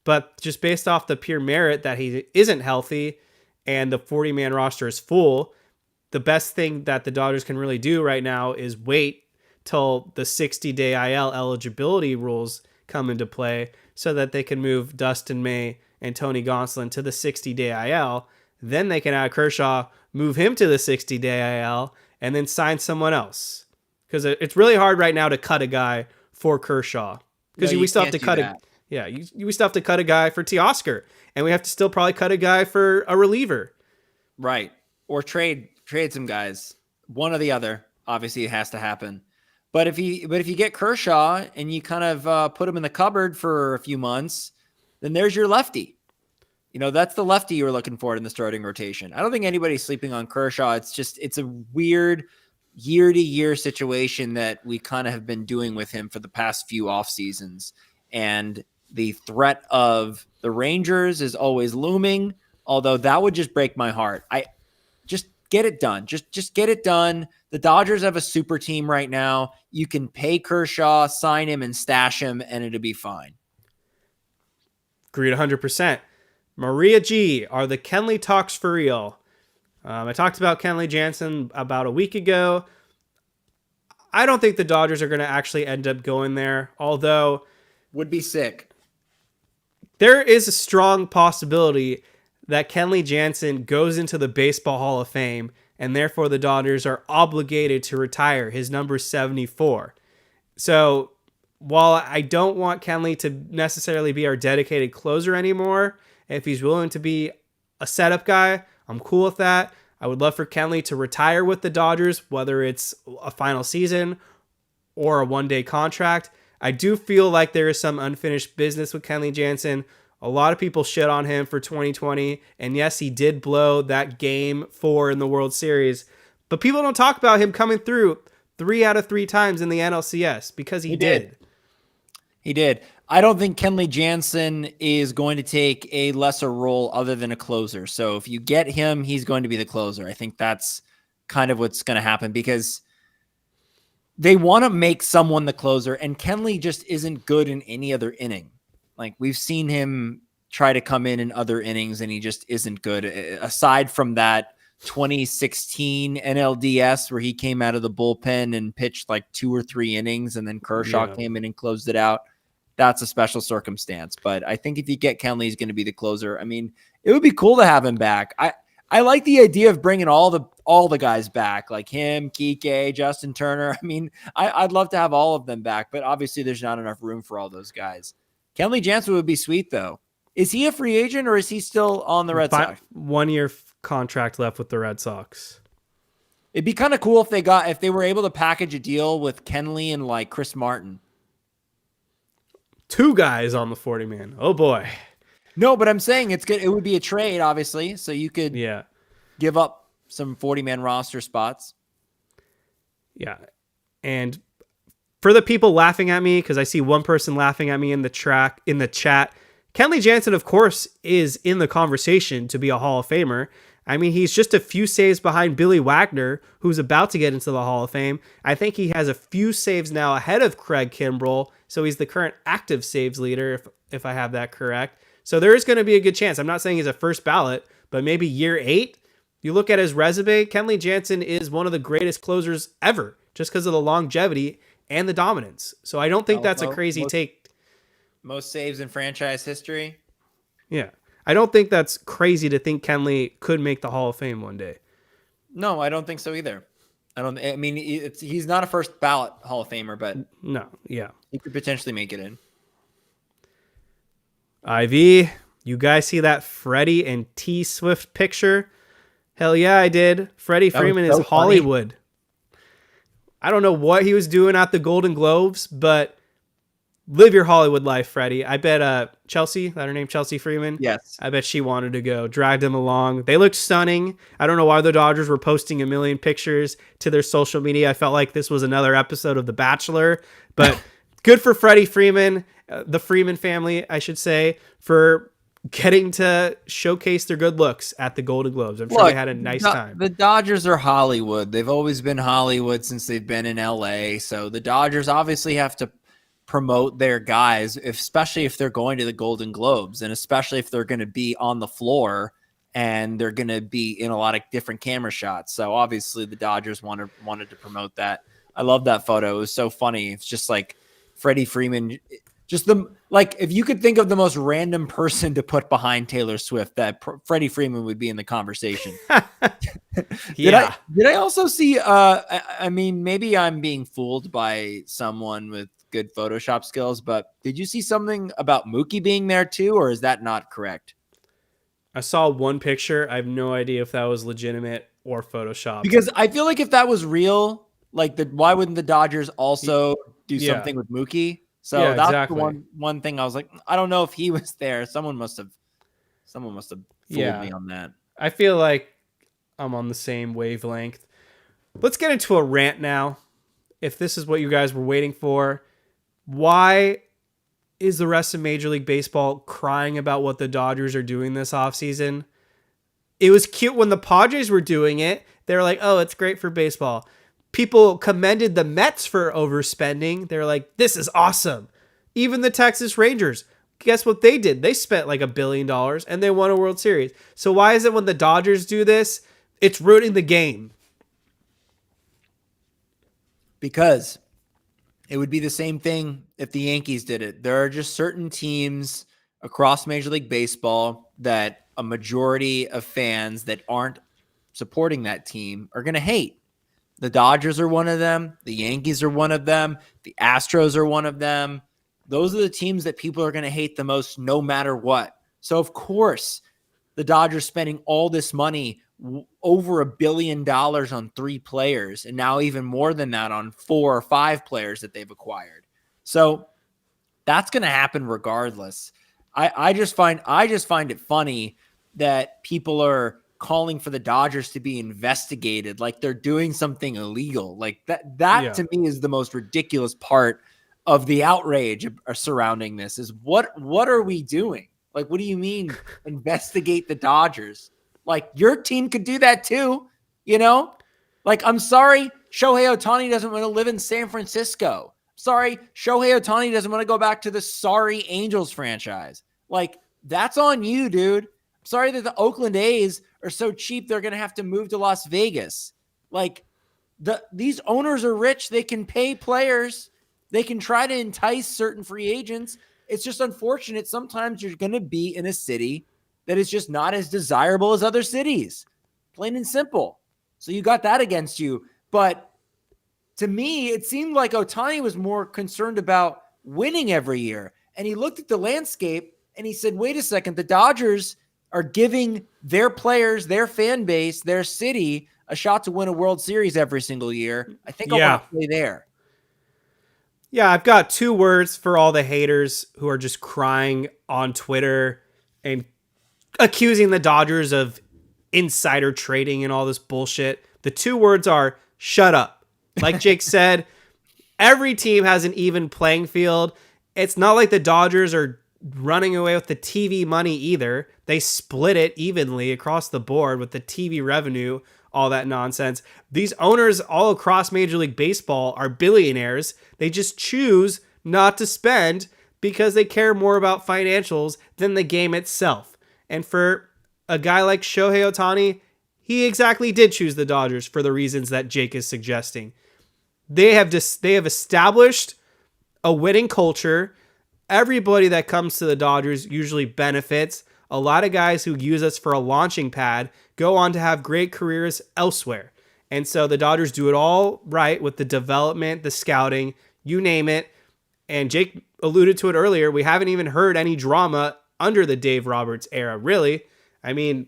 But just based off the pure merit that he isn't healthy and the 40-man roster is full, the best thing that the Dodgers can really do right now is wait till the 60-day IL eligibility rules come into play so that they can move Dustin May and Tony Gonsolin to the 60-day IL. Then they can add Kershaw, move him to the 60-day IL, and then sign someone else. because it's really hard right now to cut a guy for Kershaw because No, we you still have can't to do cut that. we still have to cut a guy for Teoscar, and we have to still probably cut a guy for a reliever. Right. Or trade some guys. One or the other. Obviously, it has to happen. But if you get Kershaw and you kind of put him in the cupboard for a few months, then there's your lefty. That's the lefty you were looking for in the starting rotation. I don't think anybody's sleeping on Kershaw. It's a weird year-to-year situation that we kind of have been doing with him for the past few off seasons. And the threat of the Rangers is always looming, although that would just break my heart. I just get it done. Just get it done. The Dodgers have a super team right now. You can pay Kershaw, sign him, and stash him, and it'll be fine. Agreed 100%. Maria G, are the Kenley talks for real? I talked about Kenley Jansen about a week ago. I don't think the Dodgers are going to actually end up going there, although would be sick. There is a strong possibility that Kenley Jansen goes into the Baseball Hall of Fame, and therefore the Dodgers are obligated to retire his number 74. So while I don't want Kenley to necessarily be our dedicated closer anymore, if he's willing to be a setup guy, I'm cool with that. I would love for Kenley to retire with the Dodgers, whether it's a final season or a one-day contract. I do feel like there is some unfinished business with Kenley Jansen. A lot of people shit on him for 2020, and yes, he did blow that game 4 in the World Series, but people don't talk about him coming through 3 out of 3 times in the NLCS because he did. He did. I don't think Kenley Jansen is going to take a lesser role other than a closer. So if you get him, he's going to be the closer. I think that's kind of what's going to happen because they want to make someone the closer, and Kenley just isn't good in any other inning. Like, we've seen him try to come in other innings, and he just isn't good. Aside from that 2016 NLDS where he came out of the bullpen and pitched like 2 or 3 innings, and then Kershaw came in and closed it out. That's a special circumstance. But I think if you get Kenley, he's going to be the closer. I mean, it would be cool to have him back. I like the idea of bringing all the guys back, like him, Kike, Justin Turner. I mean, I'd love to have all of them back, but obviously there's not enough room for all those guys. Kenley Jansen would be sweet, though. Is he a free agent or is he still on the Red Sox? 1-year contract left with the Red Sox. It'd be kind of cool if they were able to package a deal with Kenley and like Chris Martin. 2 guys on the 40-man. Oh boy. No, but I'm saying it's good. It would be a trade, obviously, so you could give up some 40-man roster spots. Yeah. And for the people laughing at me, because I see one person laughing at me in the chat, Kenley Jansen, of course, is in the conversation to be a Hall of Famer. I mean, he's just a few saves behind Billy Wagner, who's about to get into the Hall of Fame. I think he has a few saves now ahead of Craig Kimbrell, so he's the current active saves leader, if I have that correct. So there is going to be a good chance. I'm not saying he's a first ballot, but maybe year 8. You look at his resume, Kenley Jansen is one of the greatest closers ever, just because of the longevity and the dominance. So I don't think that's a crazy take. Most saves in franchise history. Yeah. I don't think that's crazy to think Kenley could make the Hall of Fame one day. No, I don't think so either. I mean, he's not a first ballot Hall of Famer, but no, yeah, he could potentially make it in. IV, you guys see that Freddie and T Swift picture? Hell yeah, I did. Freddie Freeman is Hollywood. I don't know what he was doing at the Golden Globes, but live your Hollywood life, Freddie. I bet Chelsea, that her name, Chelsea Freeman? Yes. I bet she wanted to go. Dragged him along. They looked stunning. I don't know why the Dodgers were posting a million pictures to their social media. I felt like this was another episode of The Bachelor. But good for Freddie Freeman, the Freeman family, I should say, for getting to showcase their good looks at the Golden Globes. I'm sure they had a nice time. The Dodgers are Hollywood. They've always been Hollywood since they've been in LA. So the Dodgers obviously have to promote their guys, especially if they're going to the Golden Globes, and especially if they're going to be on the floor and they're going to be in a lot of different camera shots. So obviously the Dodgers wanted to promote that. I love that photo. It was so funny. It's just like Freddie Freeman Just if you could think of the most random person to put behind Taylor Swift, that Freddie Freeman would be in the conversation. Yeah. Did I also see, I mean, maybe I'm being fooled by someone with good Photoshop skills, but did you see something about Mookie being there too, or is that not correct? I saw one picture. I have no idea if that was legitimate or photoshopped. Because I feel like if that was real, why wouldn't the Dodgers also do Yeah. something with Mookie? So Yeah, that's the exactly. one thing I was like, I don't know if he was there. Someone must have fooled Yeah. me on that. I feel like I'm on the same wavelength. Let's get into a rant now. If this is what you guys were waiting for, why is the rest of Major League Baseball crying about what the Dodgers are doing this offseason? It was cute when the Padres were doing it. They were like, oh, it's great for baseball. People commended the Mets for overspending. They're like, this is awesome. Even the Texas Rangers, guess what they did? They spent like $1 billion and they won a World Series. So why is it when the Dodgers do this, it's ruining the game? Because it would be the same thing if the Yankees did it. There are just certain teams across Major League Baseball that a majority of fans that aren't supporting that team are going to hate. The Dodgers are one of them. The Yankees are one of them. The Astros are one of them. Those are the teams that people are going to hate the most no matter what. So, of course, the Dodgers spending all this money, over $1 billion on 3 players, and now even more than that on 4 or 5 players that they've acquired. So that's going to happen regardless. I just find it funny that people are calling for the Dodgers to be investigated like they're doing something illegal. Like that to me is the most ridiculous part of the outrage surrounding this is what are we doing? Like, what do you mean investigate the Dodgers? Like, your team could do that too, you know? Like, I'm sorry, Shohei Ohtani doesn't want to live in San Francisco. Sorry, Shohei Ohtani doesn't want to go back to the sorry Angels franchise. Like, that's on you, dude. I'm sorry that the Oakland A's are so cheap they're going to have to move to Las Vegas. Like, these owners are rich. They can pay players. They can try to entice certain free agents. It's just unfortunate. Sometimes you're going to be in a city that is just not as desirable as other cities. Plain and simple. So you got that against you. But to me, it seemed like Ohtani was more concerned about winning every year. And he looked at the landscape and he said, wait a second, the Dodgers are giving their players, their fan base, their city a shot to win a World Series every single year. I think I want to play there. Yeah, I've got 2 words for all the haters who are just crying on Twitter and accusing the Dodgers of insider trading and all this bullshit. The 2 words are shut up. Like Jake said, every team has an even playing field. It's not like the Dodgers are running away with the TV money either. They split it evenly across the board with the TV revenue, all that nonsense. These owners all across Major League Baseball are billionaires. They just choose not to spend because they care more about financials than the game itself. And for a guy like Shohei Ohtani, he exactly did choose the Dodgers for the reasons that Jake is suggesting. They have established a winning culture. Everybody that comes to the Dodgers usually benefits. A lot of guys who use us for a launching pad go on to have great careers elsewhere. And so the Dodgers do it all right with the development, the scouting, you name it. And Jake alluded to it earlier. We haven't even heard any drama under the Dave Roberts era, really. I mean,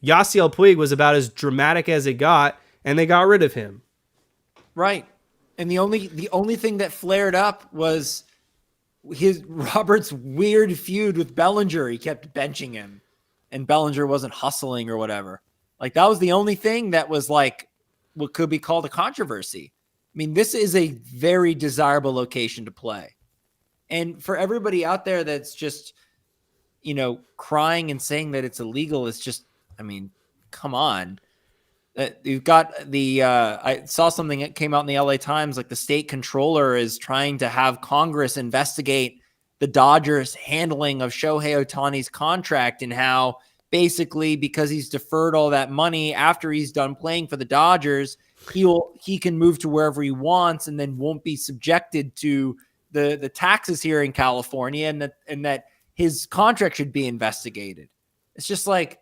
Yasiel Puig was about as dramatic as it got, and they got rid of him. Right. And the only thing that flared up was his Roberts' weird feud with Bellinger. He kept benching him, and Bellinger wasn't hustling or whatever. Like, that was the only thing that was like what could be called a controversy. I mean, this is a very desirable location to play. And for everybody out there that's just, crying and saying that it's illegal, it's just, I mean, come on. You've got I saw something that came out in the LA Times, like the state controller is trying to have Congress investigate the Dodgers' handling of Shohei Ohtani's contract and how basically because he's deferred all that money after he's done playing for the Dodgers, he can move to wherever he wants and then won't be subjected to the taxes here in California, and that his contract should be investigated. It's just like,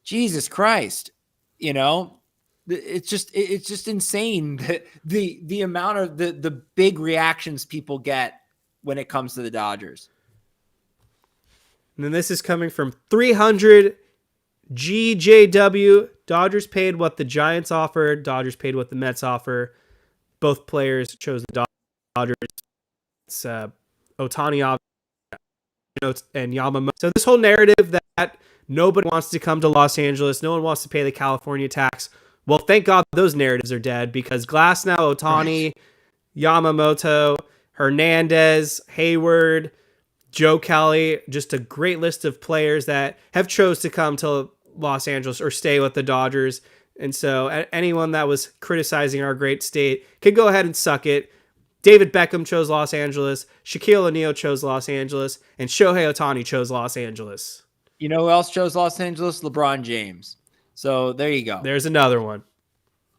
Jesus Christ, it's just insane that the amount of the big reactions people get when it comes to the Dodgers. And then this is coming from 300 GJW. Dodgers paid what the Giants offered. Dodgers paid what the Mets offer. Both players chose the Dodgers. It's Ohtani and Yamamoto. So this whole narrative that nobody wants to come to Los Angeles, no one wants to pay the California tax. Well, thank God those narratives are dead, because Glasnow, Ohtani, Yamamoto, Hernandez, Hayward, Joe Kelly, just a great list of players that have chose to come to Los Angeles or stay with the Dodgers. And so anyone that was criticizing our great state could go ahead and suck it. David Beckham chose Los Angeles, Shaquille O'Neal chose Los Angeles, and Shohei Ohtani chose Los Angeles. You know who else chose Los Angeles? LeBron James. So there you go. There's another one.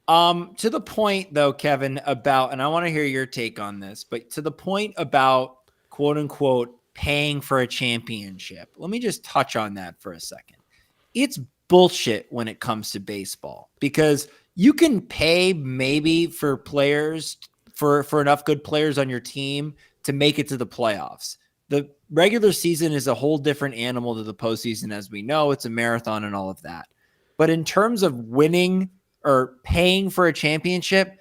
To the point, though, Kevin, about, and I want to hear your take on this, but to the point about, quote unquote, paying for a championship, let me just touch on that for a second. It's bullshit when it comes to baseball, because you can pay maybe for players, for enough good players on your team to make it to the playoffs. The regular season is a whole different animal to the postseason, as we know. It's a marathon and all of that. But in terms of winning or paying for a championship,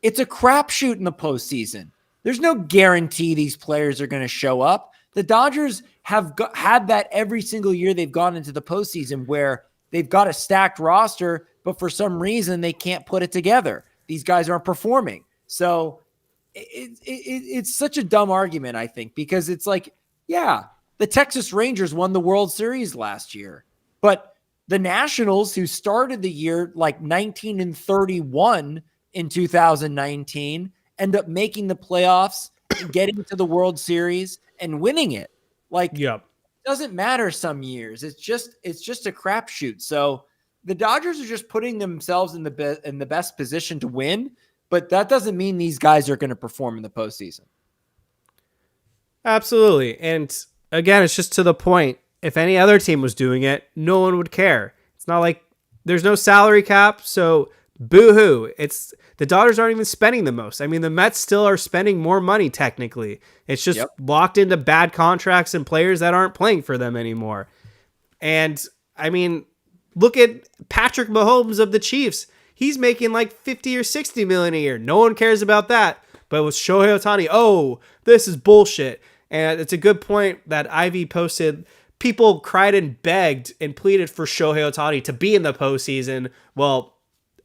it's a crapshoot in the postseason. There's no guarantee these players are going to show up. The Dodgers have had that every single year they've gone into the postseason, where they've got a stacked roster, but for some reason they can't put it together. These guys aren't performing. So it's such a dumb argument, I think, because it's like, yeah, the Texas Rangers won the World Series last year, but the Nationals, who started the year like 19-31 in 2019, end up making the playoffs, getting to the World Series and winning it. Like, yep. It doesn't matter some years. It's just a crapshoot. So the Dodgers are just putting themselves in the best position to win, but that doesn't mean these guys are going to perform in the postseason. Absolutely. And again, it's just to the point. If any other team was doing it, no one would care. It's not like there's no salary cap, so boo-hoo. It's the Dodgers aren't even spending the most. I mean, the Mets still are spending more money technically. It's just locked into bad contracts and players that aren't playing for them anymore. And I mean, look at Patrick Mahomes of the Chiefs. He's making like 50 or 60 million a year. No one cares about that. But with Shohei Ohtani, oh, this is bullshit. And it's a good point that Ivy posted. People cried and begged and pleaded for Shohei Ohtani to be in the postseason. Well,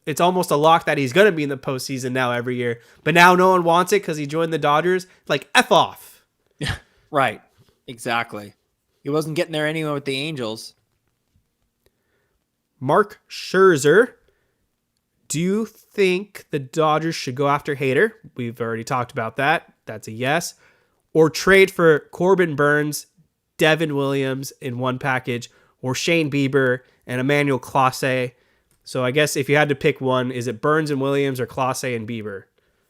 it's almost a lock that he's going to be in the postseason now every year. But now no one wants it because he joined the Dodgers. Like, F off. Right. Exactly. He wasn't getting there anyway with the Angels. Mark Scherzer. Do you think the Dodgers should go after Hader? We've already talked about that. That's a yes. Or trade for Corbin Burns, Devin Williams in one package, or Shane Bieber and Emmanuel Clase. So I guess if you had to pick one, is it Burns and Williams or Clase and Bieber?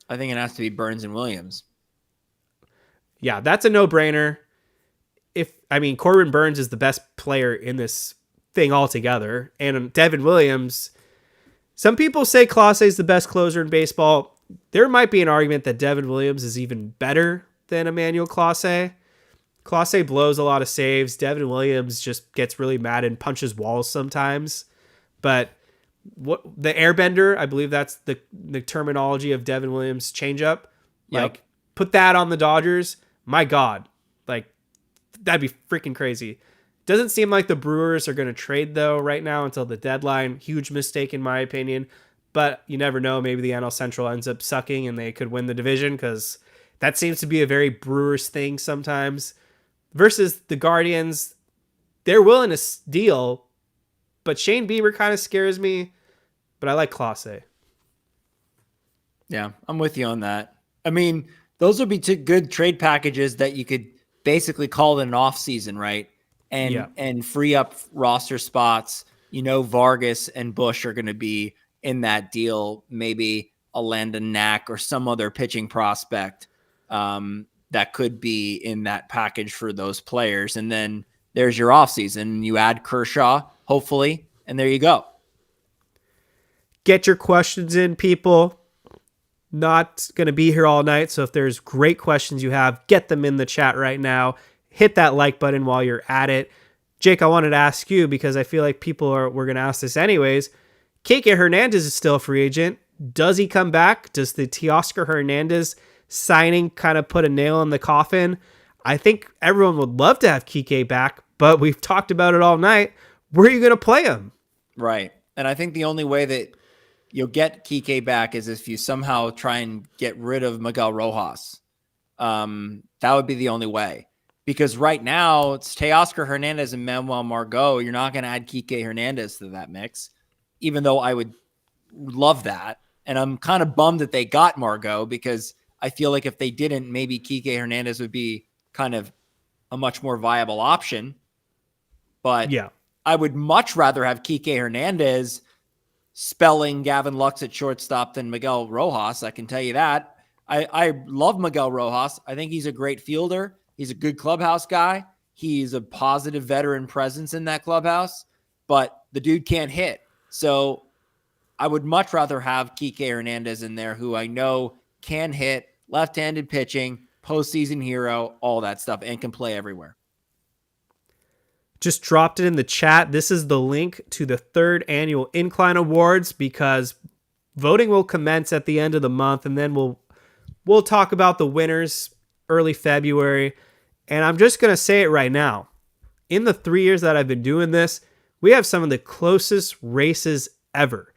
I think it has to be Burns and Williams. Yeah, that's a no-brainer. Corbin Burns is the best player in this thing altogether. And Devin Williams, some people say Clase is the best closer in baseball. There might be an argument that Devin Williams is even better than Emmanuel Clase. Clase blows a lot of saves. Devin Williams just gets really mad and punches walls sometimes. But what the airbender, I believe that's the terminology of Devin Williams' changeup. Like, put that on the Dodgers. My God. Like, that'd be freaking crazy. Doesn't seem like the Brewers are going to trade, though, right now until the deadline. Huge mistake, in my opinion. But you never know. Maybe the NL Central ends up sucking and they could win the division, because that seems to be a very Brewers thing sometimes. Versus the Guardians, they're willing to deal, but Shane Bieber kind of scares me. But I like Clase. Yeah, I'm with you on that. I mean, those would be two good trade packages that you could basically call it an off season, right? And free up roster spots. You know, Vargas and Bush are going to be in that deal. Maybe a Landon Knack or some other pitching prospect. that could be in that package for those players. And then there's your offseason. You add Kershaw, hopefully, and there you go. Get your questions in, people. Not going to be here all night, so if there's great questions you have, get them in the chat right now. Hit that like button while you're at it. Jake, I wanted to ask you, because I feel like we're going to ask this anyways. Teoscar Hernandez is still a free agent. Does he come back? Does the Teoscar Hernandez signing kind of put a nail in the coffin? I think everyone would love to have Kike back, but we've talked about it all night. Where are you going to play him? Right. And I think the only way that you'll get Kike back is if you somehow try and get rid of Miguel Rojas. That would be the only way. Because right now, it's Teoscar Hernandez and Manuel Margot. You're not going to add Kike Hernandez to that mix, even though I would love that. And I'm kind of bummed that they got Margot, because I feel like if they didn't, maybe Kike Hernandez would be kind of a much more viable option. But yeah, I would much rather have Kike Hernandez spelling Gavin Lux at shortstop than Miguel Rojas. I can tell you that. I love Miguel Rojas. I think he's a great fielder. He's a good clubhouse guy. He's a positive veteran presence in that clubhouse, but the dude can't hit. So I would much rather have Kike Hernandez in there, who I know can hit, left-handed pitching, postseason hero, all that stuff, and can play everywhere. Just dropped it in the chat. This is the link to the 3rd annual Incline Awards, because voting will commence at the end of the month, and then we'll talk about the winners early February. And I'm just going to say it right now. In the 3 years that I've been doing this, we have some of the closest races ever.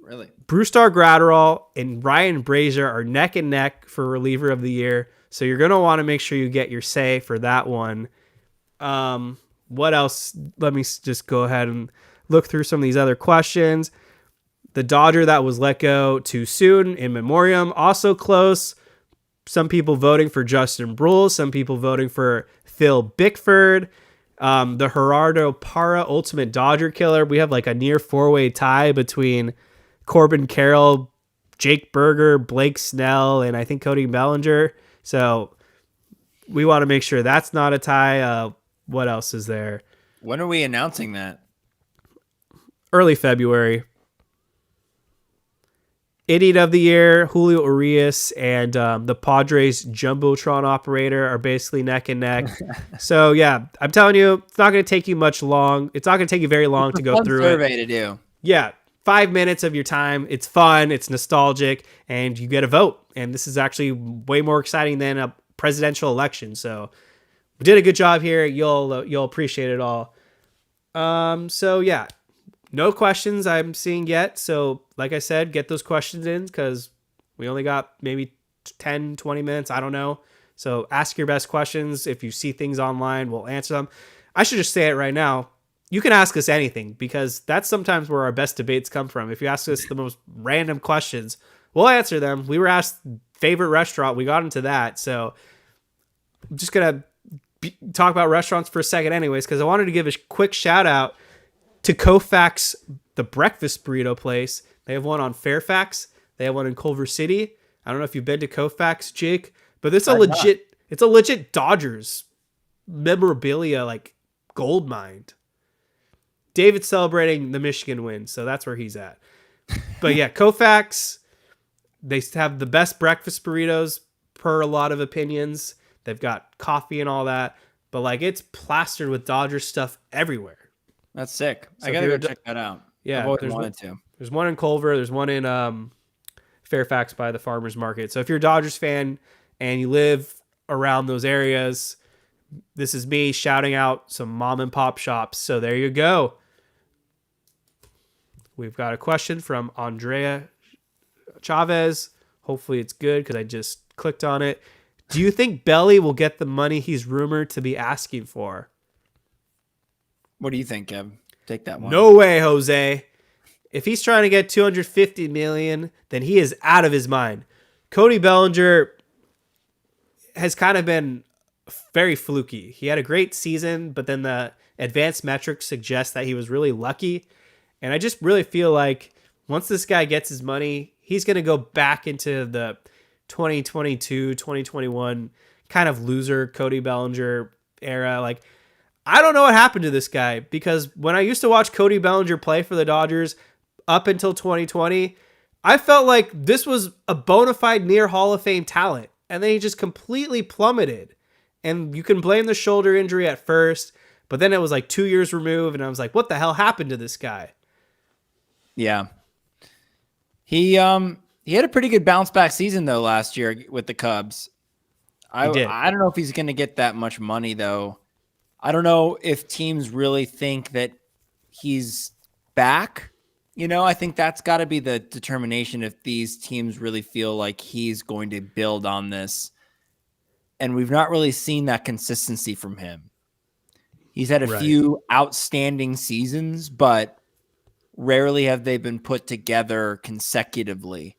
Really? Brusdar Graterol and Ryan Brasier are neck and neck for reliever of the year. So you're going to want to make sure you get your say for that one. What else? Let me just go ahead and look through some of these other questions. The Dodger that was let go too soon, in memoriam, also close. Some people voting for Justin Bruhl, some people voting for Phil Bickford. The Gerardo Parra Ultimate Dodger Killer. We have like a near 4-way tie between Corbin Carroll, Jake Berger, Blake Snell, and I think Cody Bellinger. So we want to make sure that's not a tie. What else is there? When are we announcing that? Early February. Idiot of the Year, Julio Urias, and the Padres Jumbotron operator are basically neck and neck. So, yeah, I'm telling you, it's not going to take you long. It's not going to take you very long to go through it. Survey to do. Yeah, 5 minutes of your time. It's fun, it's nostalgic, and you get a vote. And this is actually way more exciting than a presidential election. So, we did a good job here. You'll appreciate it all. So, yeah. No questions I'm seeing yet. So, like I said, get those questions in, because we only got maybe 10, 20 minutes. I don't know. So ask your best questions. If you see things online, we'll answer them. I should just say it right now. You can ask us anything, because that's sometimes where our best debates come from. If you ask us the most random questions, we'll answer them. We were asked favorite restaurant. We got into that. So I'm just going to talk about restaurants for a second anyways, because I wanted to give a quick shout out to Koufax, the breakfast burrito place. They have one on Fairfax. They have one in Culver City. I don't know if you've been to Koufax, Jake, but it's a legit Dodgers memorabilia, like gold mine. David's celebrating the Michigan win, so that's where he's at. But yeah, Koufax, they have the best breakfast burritos per a lot of opinions. They've got coffee and all that, but like it's plastered with Dodger stuff everywhere. That's sick. So I gotta go check that out. Yeah, I've always wanted to. There's one in Culver. There's one in Fairfax by the Farmers Market. So if you're a Dodgers fan and you live around those areas, this is me shouting out some mom and pop shops. So there you go. We've got a question from Andrea Chavez. Hopefully it's good, because I just clicked on it. Do you think Belly will get the money he's rumored to be asking for? What do you think, Kev? Take that one. No way, Jose. If he's trying to get $250 million, then he is out of his mind. Cody Bellinger has kind of been very fluky. He had a great season, but then the advanced metrics suggest that he was really lucky. And I just really feel like once this guy gets his money, he's going to go back into the 2022, 2021 kind of loser Cody Bellinger era. Like, I don't know what happened to this guy, because when I used to watch Cody Bellinger play for the Dodgers up until 2020, I felt like this was a bona fide near Hall of Fame talent. And then he just completely plummeted. And you can blame the shoulder injury at first, but then it was like 2 years removed, and I was like, what the hell happened to this guy? Yeah. He had a pretty good bounce back season though last year with the Cubs. I don't know if he's going to get that much money though. I don't know if teams really think that he's back. I think that's got to be the determination if these teams really feel like he's going to build on this. And we've not really seen that consistency from him. He's had a few outstanding seasons, but rarely have they been put together consecutively.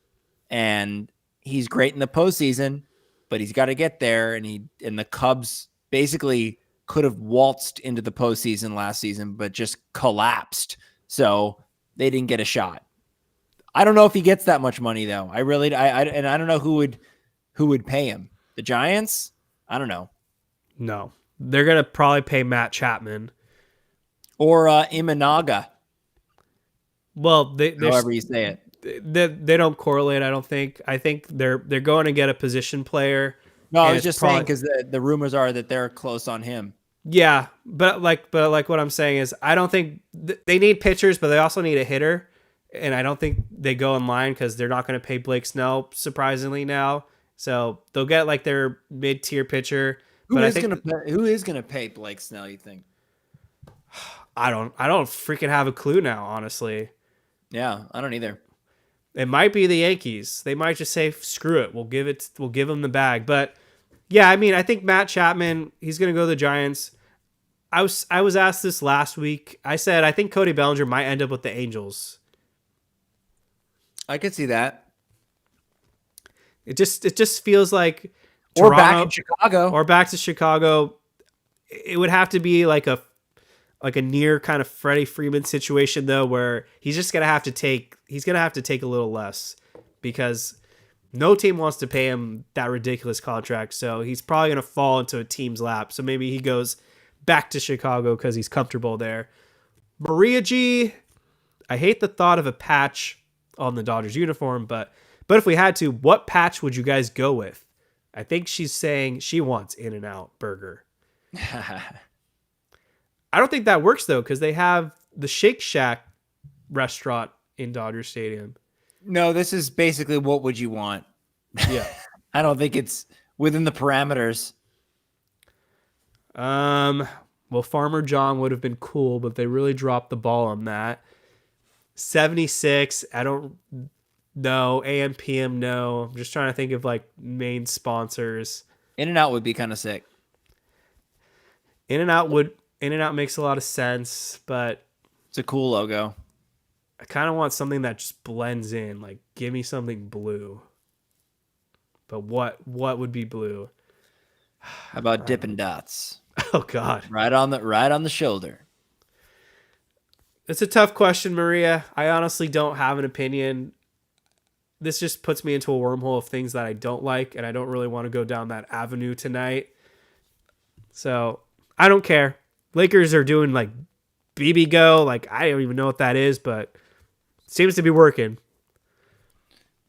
And he's great in the postseason, but he's got to get there. And the Cubs basically could have waltzed into the postseason last season, but just collapsed. So they didn't get a shot. I don't know if he gets that much money though. I don't know who would pay him. The Giants? I don't know. No, they're going to probably pay Matt Chapman or Imanaga. Well, however you say it. They don't correlate, I don't think. I think they're going to get a position player. No, I was just saying because the rumors are that they're close on him. Yeah, but what I'm saying is I don't think they need pitchers, but they also need a hitter, and I don't think they go in line because they're not going to pay Blake Snell surprisingly now. So they'll get like their mid-tier pitcher. Who is going to pay Blake Snell? You think? I don't freaking have a clue now, honestly. Yeah, I don't either. It might be the Yankees. They might just say, "Screw it, we'll give them the bag." But yeah, I mean, I think Matt Chapman, he's going to go to the Giants. I was asked this last week. I said I think Cody Bellinger might end up with the Angels. I could see that. It just feels like Toronto, or back in Chicago, or back to Chicago. It would have to be like a near kind of Freddie Freeman situation though, where he's just gonna have to take a little less because no team wants to pay him that ridiculous contract. So he's probably gonna fall into a team's lap. So maybe he goes back to Chicago because he's comfortable there. Maria G, I hate the thought of a patch on the Dodgers uniform, but if we had to, what patch would you guys go with? I think she's saying she wants In-N-Out Burger. I don't think that works though, because they have the Shake Shack restaurant in Dodger Stadium. No, this is basically what would you want. Yeah. I don't think it's within the parameters. Well, Farmer John would have been cool, but they really dropped the ball on that. 76, I don't know. AM, PM, no. I'm just trying to think of like main sponsors. In-N-Out would be kind of sick. In-N-Out makes a lot of sense, but it's a cool logo. I kind of want something that just blends in. Like, give me something blue. But what would be blue? How about Dippin' Dots? Oh God! Right on the shoulder. It's a tough question, Maria. I honestly don't have an opinion. This just puts me into a wormhole of things that I don't like, and I don't really want to go down that avenue tonight. So I don't care. Lakers are doing like BB Go. Like, I don't even know what that is, but it seems to be working.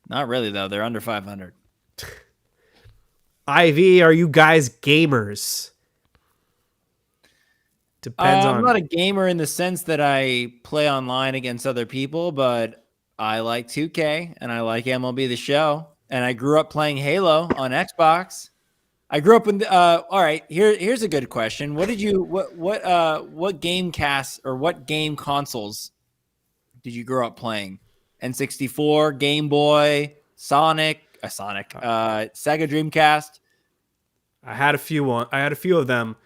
Not really though. They're under 500. IV, are you guys gamers? Depends on. I'm not a gamer in the sense that I play online against other people, but I like 2K and I like MLB The Show, and I grew up playing Halo on Xbox. I grew up in all right, here's a good question. What game casts or what game consoles did you grow up playing? N64, Game Boy, Sega Dreamcast. I had a few of them.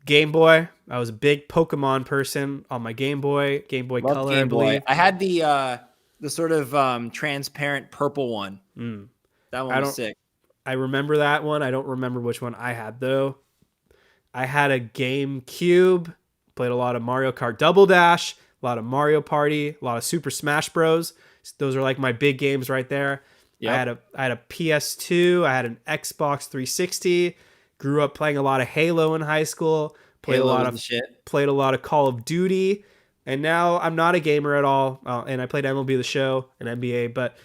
Game Boy. I was a big Pokemon person on my Game Boy. Game Boy Loved Color, Game I believe. Boy. I had the sort of transparent purple one. That one was sick. I remember that one. I don't remember which one I had though. I had a GameCube. Played a lot of Mario Kart Double Dash, a lot of Mario Party, a lot of Super Smash Bros. Those are like my big games right there. Yep. I had a PS2. I had an Xbox 360. Grew up playing a lot of Halo in high school. Halo was the shit. Played a lot of Call of Duty, and now I'm not a gamer at all. And I played MLB The Show and NBA, but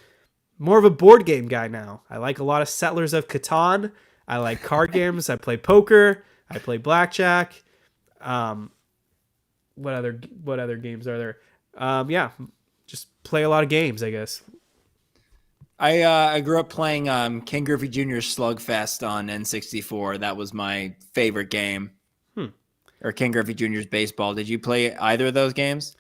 more of a board game guy now. I like a lot of Settlers of Catan. I like card games. I play poker. I play blackjack. What other games are there? Yeah, just play a lot of games, I guess. I grew up playing Ken Griffey Jr.'s Slugfest on N64. That was my favorite game. Or Ken Griffey Jr.'s Baseball. Did you play either of those games?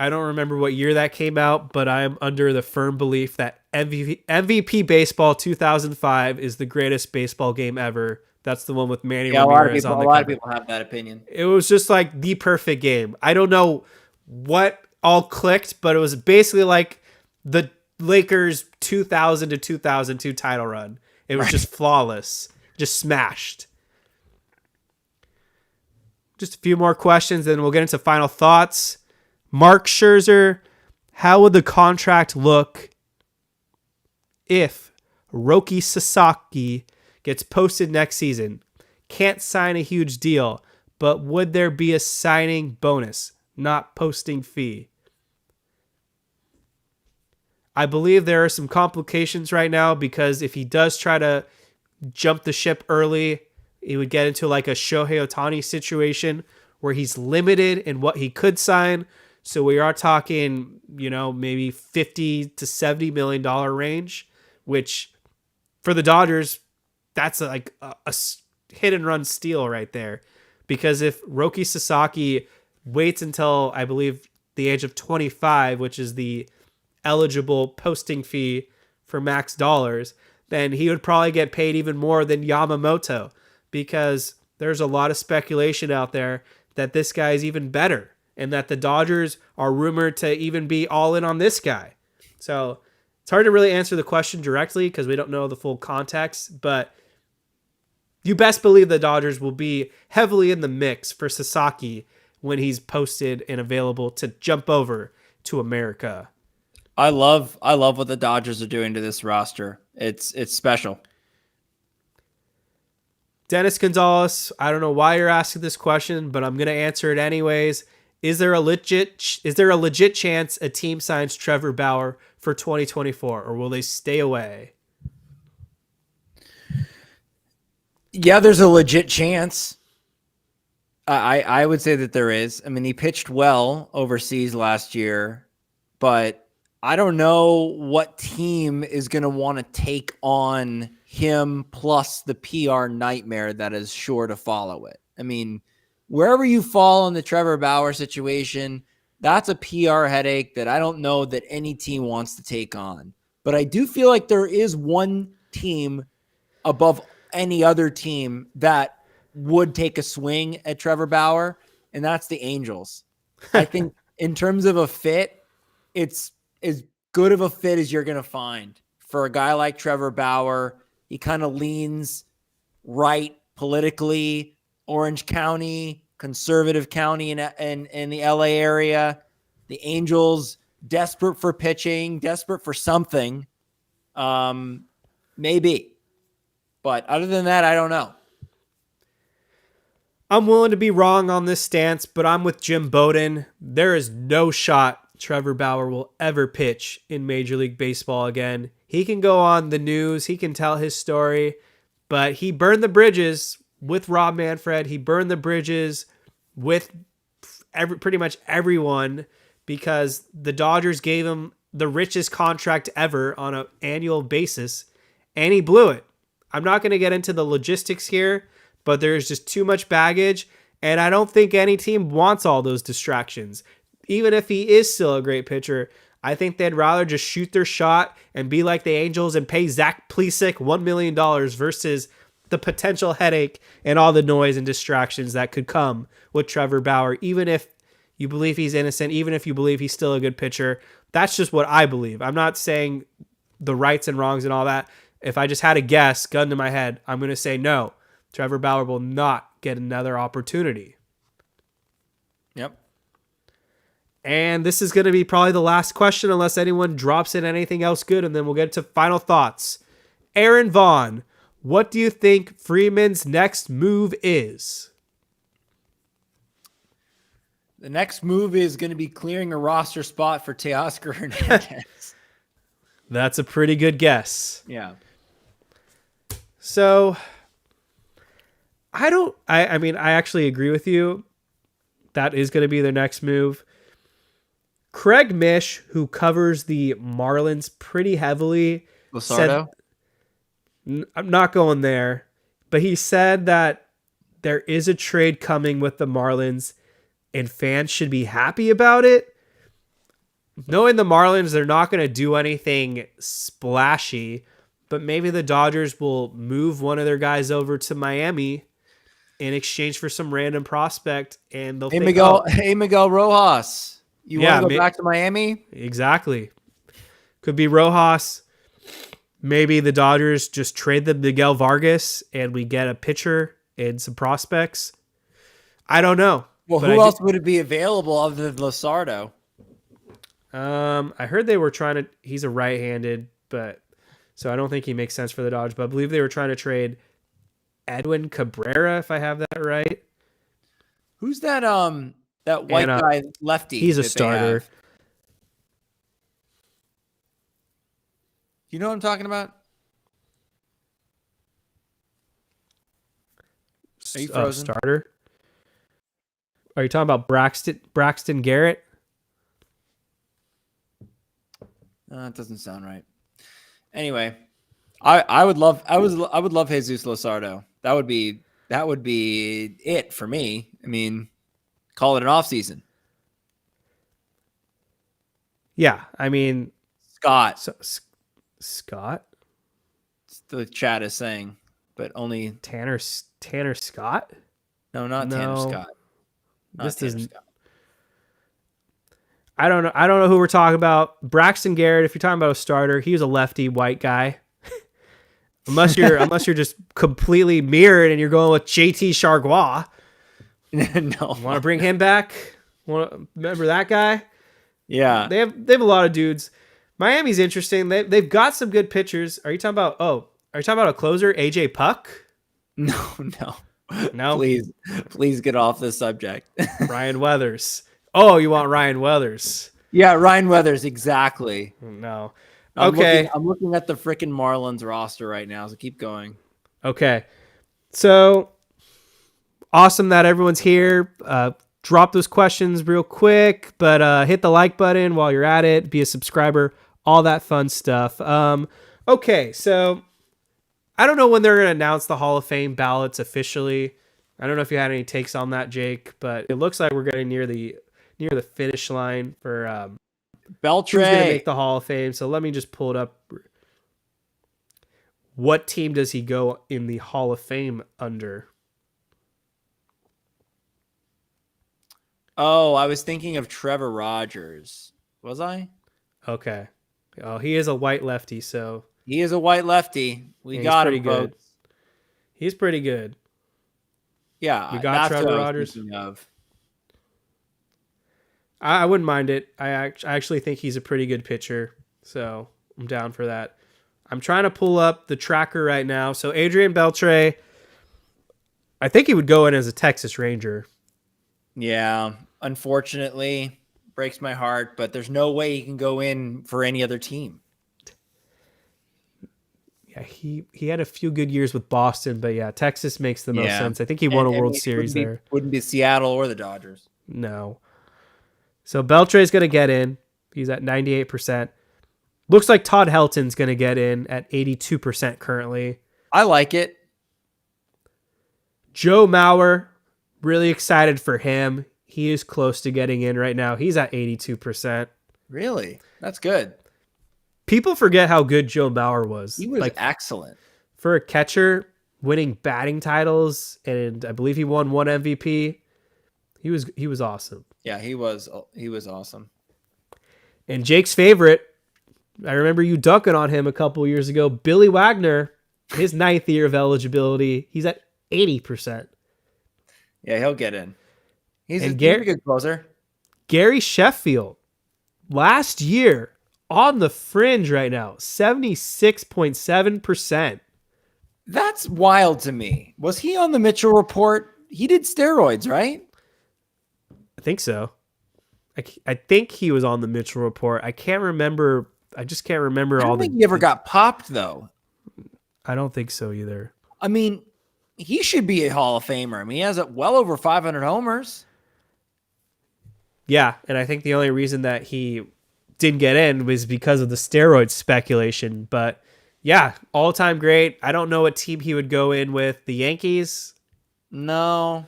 I don't remember what year that came out, but I am under the firm belief that MVP Baseball 2005 is the greatest baseball game ever. That's the one with Manny Ramirez on the cover. A lot of people have that opinion. It was just like the perfect game. I don't know what all clicked, but it was basically like the Lakers 2000 to 2002 title run. It was just flawless, just smashed. Just a few more questions, then we'll get into final thoughts. Mark Scherzer, how would the contract look if Roki Sasaki gets posted next season? Can't sign a huge deal, but would there be a signing bonus, not posting fee? I believe there are some complications right now because if he does try to jump the ship early, he would get into like a Shohei Ohtani situation where he's limited in what he could sign. So we are talking, maybe $50 to $70 million range, which for the Dodgers, that's like a hit and run steal right there. Because if Roki Sasaki waits until, I believe, the age of 25, which is the eligible posting fee for max dollars, then he would probably get paid even more than Yamamoto, because there's a lot of speculation out there that this guy is even better and that the Dodgers are rumored to even be all in on this guy. So it's hard to really answer the question directly because we don't know the full context, but you best believe the Dodgers will be heavily in the mix for Sasaki when he's posted and available to jump over to America. I love what the Dodgers are doing to this roster. It's special. Dennis Gonzalez, I don't know why you're asking this question, but I'm going to answer it anyways. Is there a legit chance a team signs Trevor Bauer for 2024, or will they stay away? Yeah, there's a legit chance. I would say that there is. I mean, he pitched well overseas last year, but I don't know what team is going to want to take on him plus the PR nightmare that is sure to follow it. I mean, wherever you fall in the Trevor Bauer situation, that's a PR headache that I don't know that any team wants to take on. But I do feel like there is one team above any other team that would take a swing at Trevor Bauer, and that's the Angels. I think in terms of a fit, it's as good of a fit as you're going to find for a guy like Trevor Bauer. He kind of leans right politically, Orange County, conservative county in the LA area. The Angels desperate for pitching, desperate for something. Maybe. But other than that, I don't know. I'm willing to be wrong on this stance, but I'm with Jim Bowden. There is no shot Trevor Bauer will ever pitch in Major League Baseball again. He can go on the news, he can tell his story, but he burned the bridges with Rob Manfred. He burned the bridges with pretty much everyone because the Dodgers gave him the richest contract ever on an annual basis, and he blew it. I'm not going to get into the logistics here, but there's just too much baggage, and I don't think any team wants all those distractions. Even if he is still a great pitcher, I think they'd rather just shoot their shot and be like the Angels and pay Zach Plesac $1 million versus the potential headache and all the noise and distractions that could come with Trevor Bauer, even if you believe he's innocent, even if you believe he's still a good pitcher. That's just what I believe. I'm not saying the rights and wrongs and all that. If I just had a guess, gun to my head, I'm going to say no. Trevor Bauer will not get another opportunity. Yep. And this is going to be probably the last question unless anyone drops in anything else good, and then we'll get to final thoughts. Aaron Vaughn, What do you think Freeman's next move is? The next move is going to be clearing a roster spot for Teoscar Hernandez. That's a pretty good guess. Yeah. So I mean, I actually agree with you. That is going to be their next move. Craig Mish, who covers the Marlins pretty heavily, Luzardo? I'm not going there, but he said that there is a trade coming with the Marlins and fans should be happy about it. Knowing the Marlins, they're not going to do anything splashy, but maybe the Dodgers will move one of their guys over to Miami in exchange for some random prospect, and they'll think, Miguel Rojas. You want to go back to Miami? Exactly. Could be Rojas. Maybe the Dodgers just trade the Miguel Vargas and we get a pitcher and some prospects. I don't know. Well, who else would it be available other than Luzardo? I heard they were trying to. He's a right-handed, so I don't think he makes sense for the Dodgers. But I believe they were trying to trade Edwin Cabrera, if I have that right. Who's that? That white guy, lefty. He's a starter. You know what I'm talking about? Are you frozen? Starter? Are you talking about Braxton Garrett? It doesn't sound right. Anyway, I would love Jesus Luzardo. That would be it for me. I mean, call it an off season. Yeah, I mean Scott. Scott. The chat is saying, but only Tanner Scott. No, not Tanner Scott. This isn't. I don't know who we're talking about. Braxton Garrett, if you're talking about a starter, he was a lefty white guy. unless you're just completely mirrored and you're going with JT Chargois. No. Want to bring him back? Remember that guy? Yeah. They have a lot of dudes. Miami's interesting. They've got some good pitchers. Are you talking about a closer, AJ Puck? No. Please get off this subject. Ryan Weathers. Oh, you want Ryan Weathers? Yeah, Ryan Weathers, exactly. No. Okay. I'm looking at the freaking Marlins roster right now, so keep going. Okay. So awesome that everyone's here. Drop those questions real quick, but hit the like button while you're at it. Be a subscriber, all that fun stuff. Okay, so I don't know when they're going to announce the Hall of Fame ballots officially. I don't know if you had any takes on that, Jake, but it looks like we're getting near the finish line for Beltre. Who's going to make the Hall of Fame. So let me just pull it up. What team does he go in the Hall of Fame under? Oh, I was thinking of Trevor Rogers. Was I? Okay. Oh, he is a white lefty, so he is a white lefty. We got him, good. He's pretty good. Yeah, we got Trevor Rogers. I wouldn't mind it. I actually think he's a pretty good pitcher, so I'm down for that. I'm trying to pull up the tracker right now. So Adrian Beltre, I think he would go in as a Texas Ranger. Yeah, unfortunately, breaks my heart, but there's no way he can go in for any other team. Yeah, he had a few good years with Boston, but yeah, Texas makes the most sense. I think he won a World Series there. Wouldn't be Seattle or the Dodgers. No. So Beltre's going to get in. He's at 98%. Looks like Todd Helton's going to get in at 82% currently. I like it. Joe Mauer, really excited for him. He is close to getting in right now. He's at 82%. Really? That's good. People forget how good Joe Mauer was. He was excellent. For a catcher, winning batting titles, and I believe he won one MVP. He was awesome. Yeah, he was awesome. And Jake's favorite, I remember you dunking on him a couple years ago, Billy Wagner, his 9th year of eligibility, he's at 80%. Yeah, he'll get in. He's a good closer. Gary Sheffield, last year, on the fringe right now, 76.7%. That's wild to me. Was he on the Mitchell report? He did steroids, right? I think so. I think he was on the Mitchell report. I can't remember. I just can't remember I all don't think he ever got popped, though. I don't think so either. I mean, he should be a Hall of Famer. I mean, he has well over 500 homers. Yeah, and I think the only reason that he didn't get in was because of the steroid speculation. But yeah, all-time great. I don't know what team he would go in with. The Yankees? No.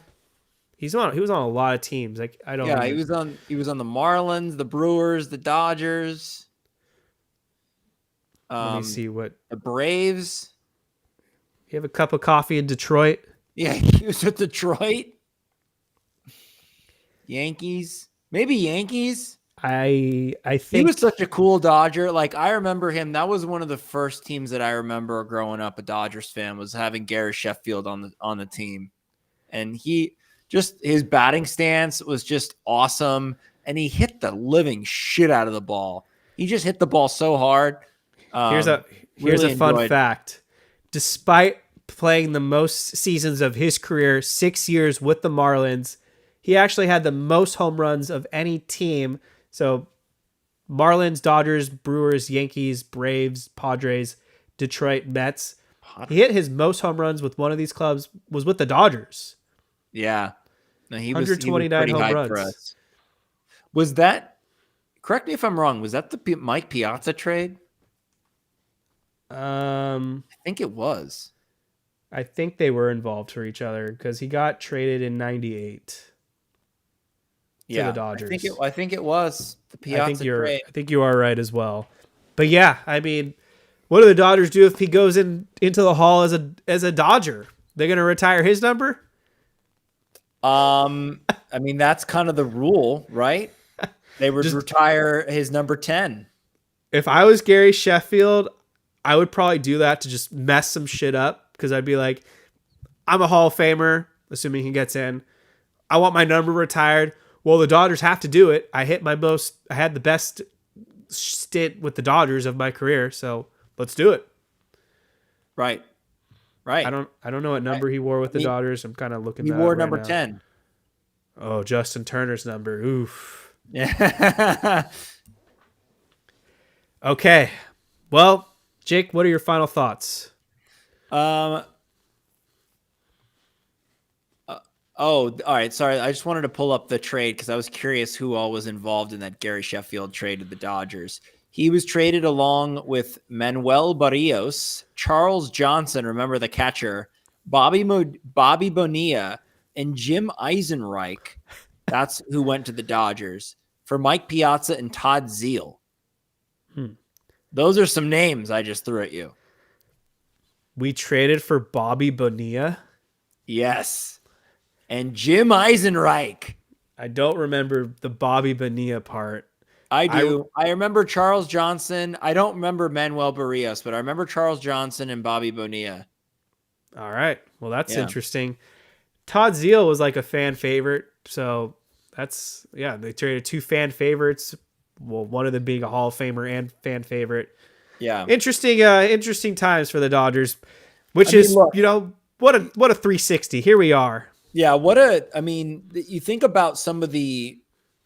He was on a lot of teams. Like I don't. Yeah, Remember. he was on the Marlins, the Brewers, the Dodgers. Let me see what. The Braves. You have a cup of coffee in Detroit? Yeah, he was with Detroit. Yankees. Maybe Yankees. I think He was such a cool Dodger. Like, I remember him. That was one of the first teams that I remember growing up a Dodgers fan, was having Gary Sheffield on the team. And his batting stance was just awesome. And he hit the living shit out of the ball. He just hit the ball so hard. here's a Really fun enjoyed. fact. Despite playing the most seasons of his career, 6 years with the Marlins, he actually had the most home runs of any team. So Marlins, Dodgers, Brewers, Yankees, Braves, Padres, Detroit, Mets. He hit his most home runs with one of these clubs was with the Dodgers. Yeah. No, he was 129 pretty home hyped runs. for us. Was that, correct me if I'm wrong, was that the Mike Piazza trade? I think it was. I think they were involved for each other because he got traded in '98 to the Dodgers. I think it was the Piazza trade. I think you are right as well. But yeah, I mean, what do the Dodgers do if he goes into the Hall as a Dodger? They're gonna retire his number? I mean, that's kind of the rule, right? They would retire his number 10. If I was Gary Sheffield, I would probably do that to just mess some shit up because I'd be like, I'm a Hall of Famer, assuming he gets in. I want my number retired. Well, the Dodgers have to do it. I had the best stint with the Dodgers of my career, so let's do it. Right. I don't know what number he wore with the Dodgers. I'm kind of looking. He that wore up right number now. 10. Oh, Justin Turner's number. Oof. Yeah. Okay. Well, Jake, what are your final thoughts? All right. Sorry. I just wanted to pull up the trade because I was curious who all was involved in that Gary Sheffield trade to the Dodgers. He was traded along with Manuel Barrios, Charles Johnson, remember the catcher, Bobby Bonilla, and Jim Eisenreich. That's who went to the Dodgers for Mike Piazza and Todd Zeile. Those are some names I just threw at you. We traded for Bobby Bonilla. Yes. And Jim Eisenreich. I don't remember the Bobby Bonilla part. I do. I remember Charles Johnson. I don't remember Manuel Barrios, but I remember Charles Johnson and Bobby Bonilla. All right. Well, that's interesting. Todd Zeile was like a fan favorite. So they traded two fan favorites. Well, one of them being a Hall of Famer and fan favorite. Yeah. Interesting times for the Dodgers, what a 360. Here we are. Yeah. You think about some of the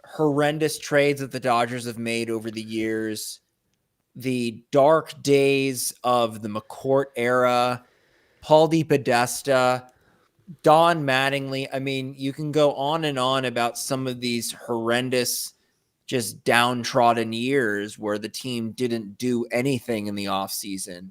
horrendous trades that the Dodgers have made over the years, the dark days of the McCourt era, Paul DePodesta, Don Mattingly. I mean, you can go on and on about some of these horrendous, just downtrodden years where the team didn't do anything in the offseason.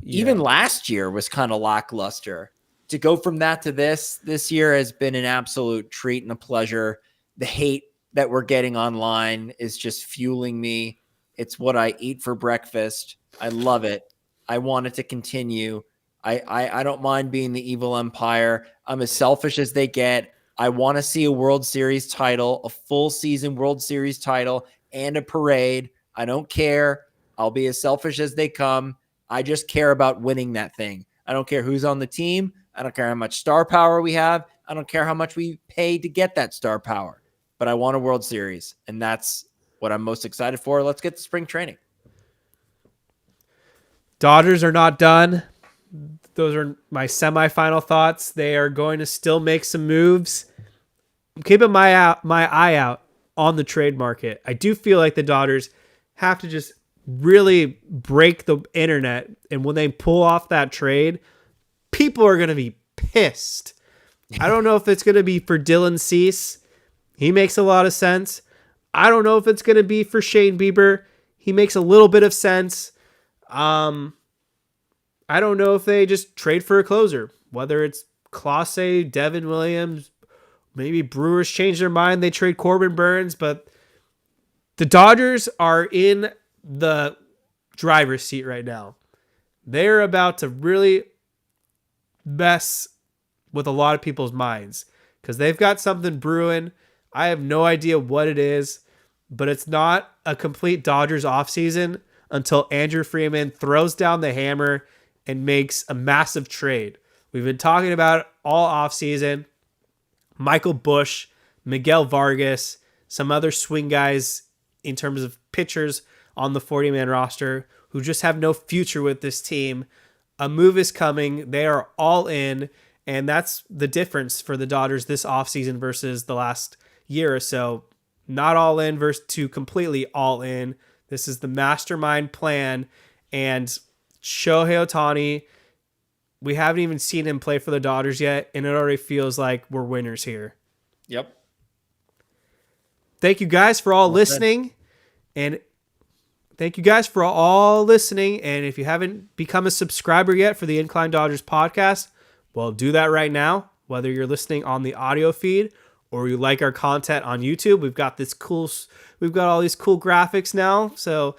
Yeah. Even last year was kind of lackluster. To go from that to this year has been an absolute treat and a pleasure. The hate that we're getting online is just fueling me. It's what I eat for breakfast. I love it. I want it to continue. I don't mind being the evil empire. I'm as selfish as they get. I want to see a World Series title, a full season World Series title, and a parade. I don't care. I'll be as selfish as they come. I just care about winning that thing. I don't care who's on the team. I don't care how much star power we have. I don't care how much we pay to get that star power. But I want a World Series, and that's what I'm most excited for. Let's get to spring training. Dodgers are not done. those are my semifinal thoughts. They are going to still make some moves. I'm keeping my eye out on the trade market. I do feel like the Dodgers have to just really break the internet, and when they pull off that trade, people are going to be pissed. I don't know if it's going to be for Dylan Cease. He makes a lot of sense. I don't know if it's going to be for Shane Bieber. He makes a little bit of sense. I don't know if they just trade for a closer, whether it's Clase, Devin Williams, maybe Brewers change their mind. They trade Corbin Burns, but the Dodgers are in the driver's seat right now. They're about to really mess with a lot of people's minds because they've got something brewing. I have no idea what it is, but it's not a complete Dodgers offseason until Andrew Freeman throws down the hammer and makes a massive trade. We've been talking about it all offseason. Michael Busch, Miguel Vargas, some other swing guys in terms of pitchers on the 40-man roster who just have no future with this team. A move is coming. They are all in, and that's the difference for the Dodgers this offseason versus the last year or so. Not all in versus to completely all in. This is the mastermind plan, and Shohei Ohtani, we haven't even seen him play for the Dodgers yet, and it already feels like we're winners here. Yep. Thank you guys for all listening. And thank you guys for all listening. And if you haven't become a subscriber yet for the Incline Dodgers podcast, well, do that right now. Whether you're listening on the audio feed or you like our content on YouTube, we've got all these cool graphics now. So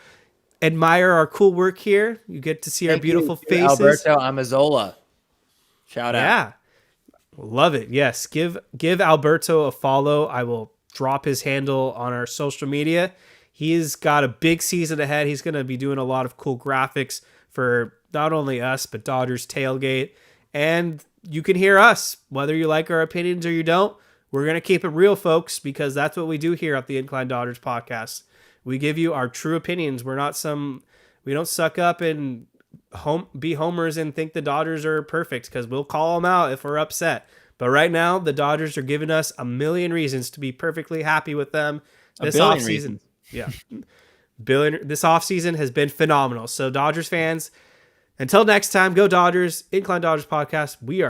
admire our cool work here. You get to see our beautiful faces. Alberto Amazola. Shout out. Yeah. Love it. Yes. Give Alberto a follow. I will drop his handle on our social media. He's got a big season ahead. He's going to be doing a lot of cool graphics for not only us, but Dodgers Tailgate. And you can hear us, whether you like our opinions or you don't. We're going to keep it real, folks, because that's what we do here at the Incline Dodgers podcast. We give you our true opinions. We don't suck up and be homers and think the Dodgers are perfect, because we'll call them out if we're upset. But right now, the Dodgers are giving us a million reasons to be perfectly happy with them this offseason. Yeah. This offseason has been phenomenal. So Dodgers fans, until next time, go Dodgers. Incline Dodgers podcast. We are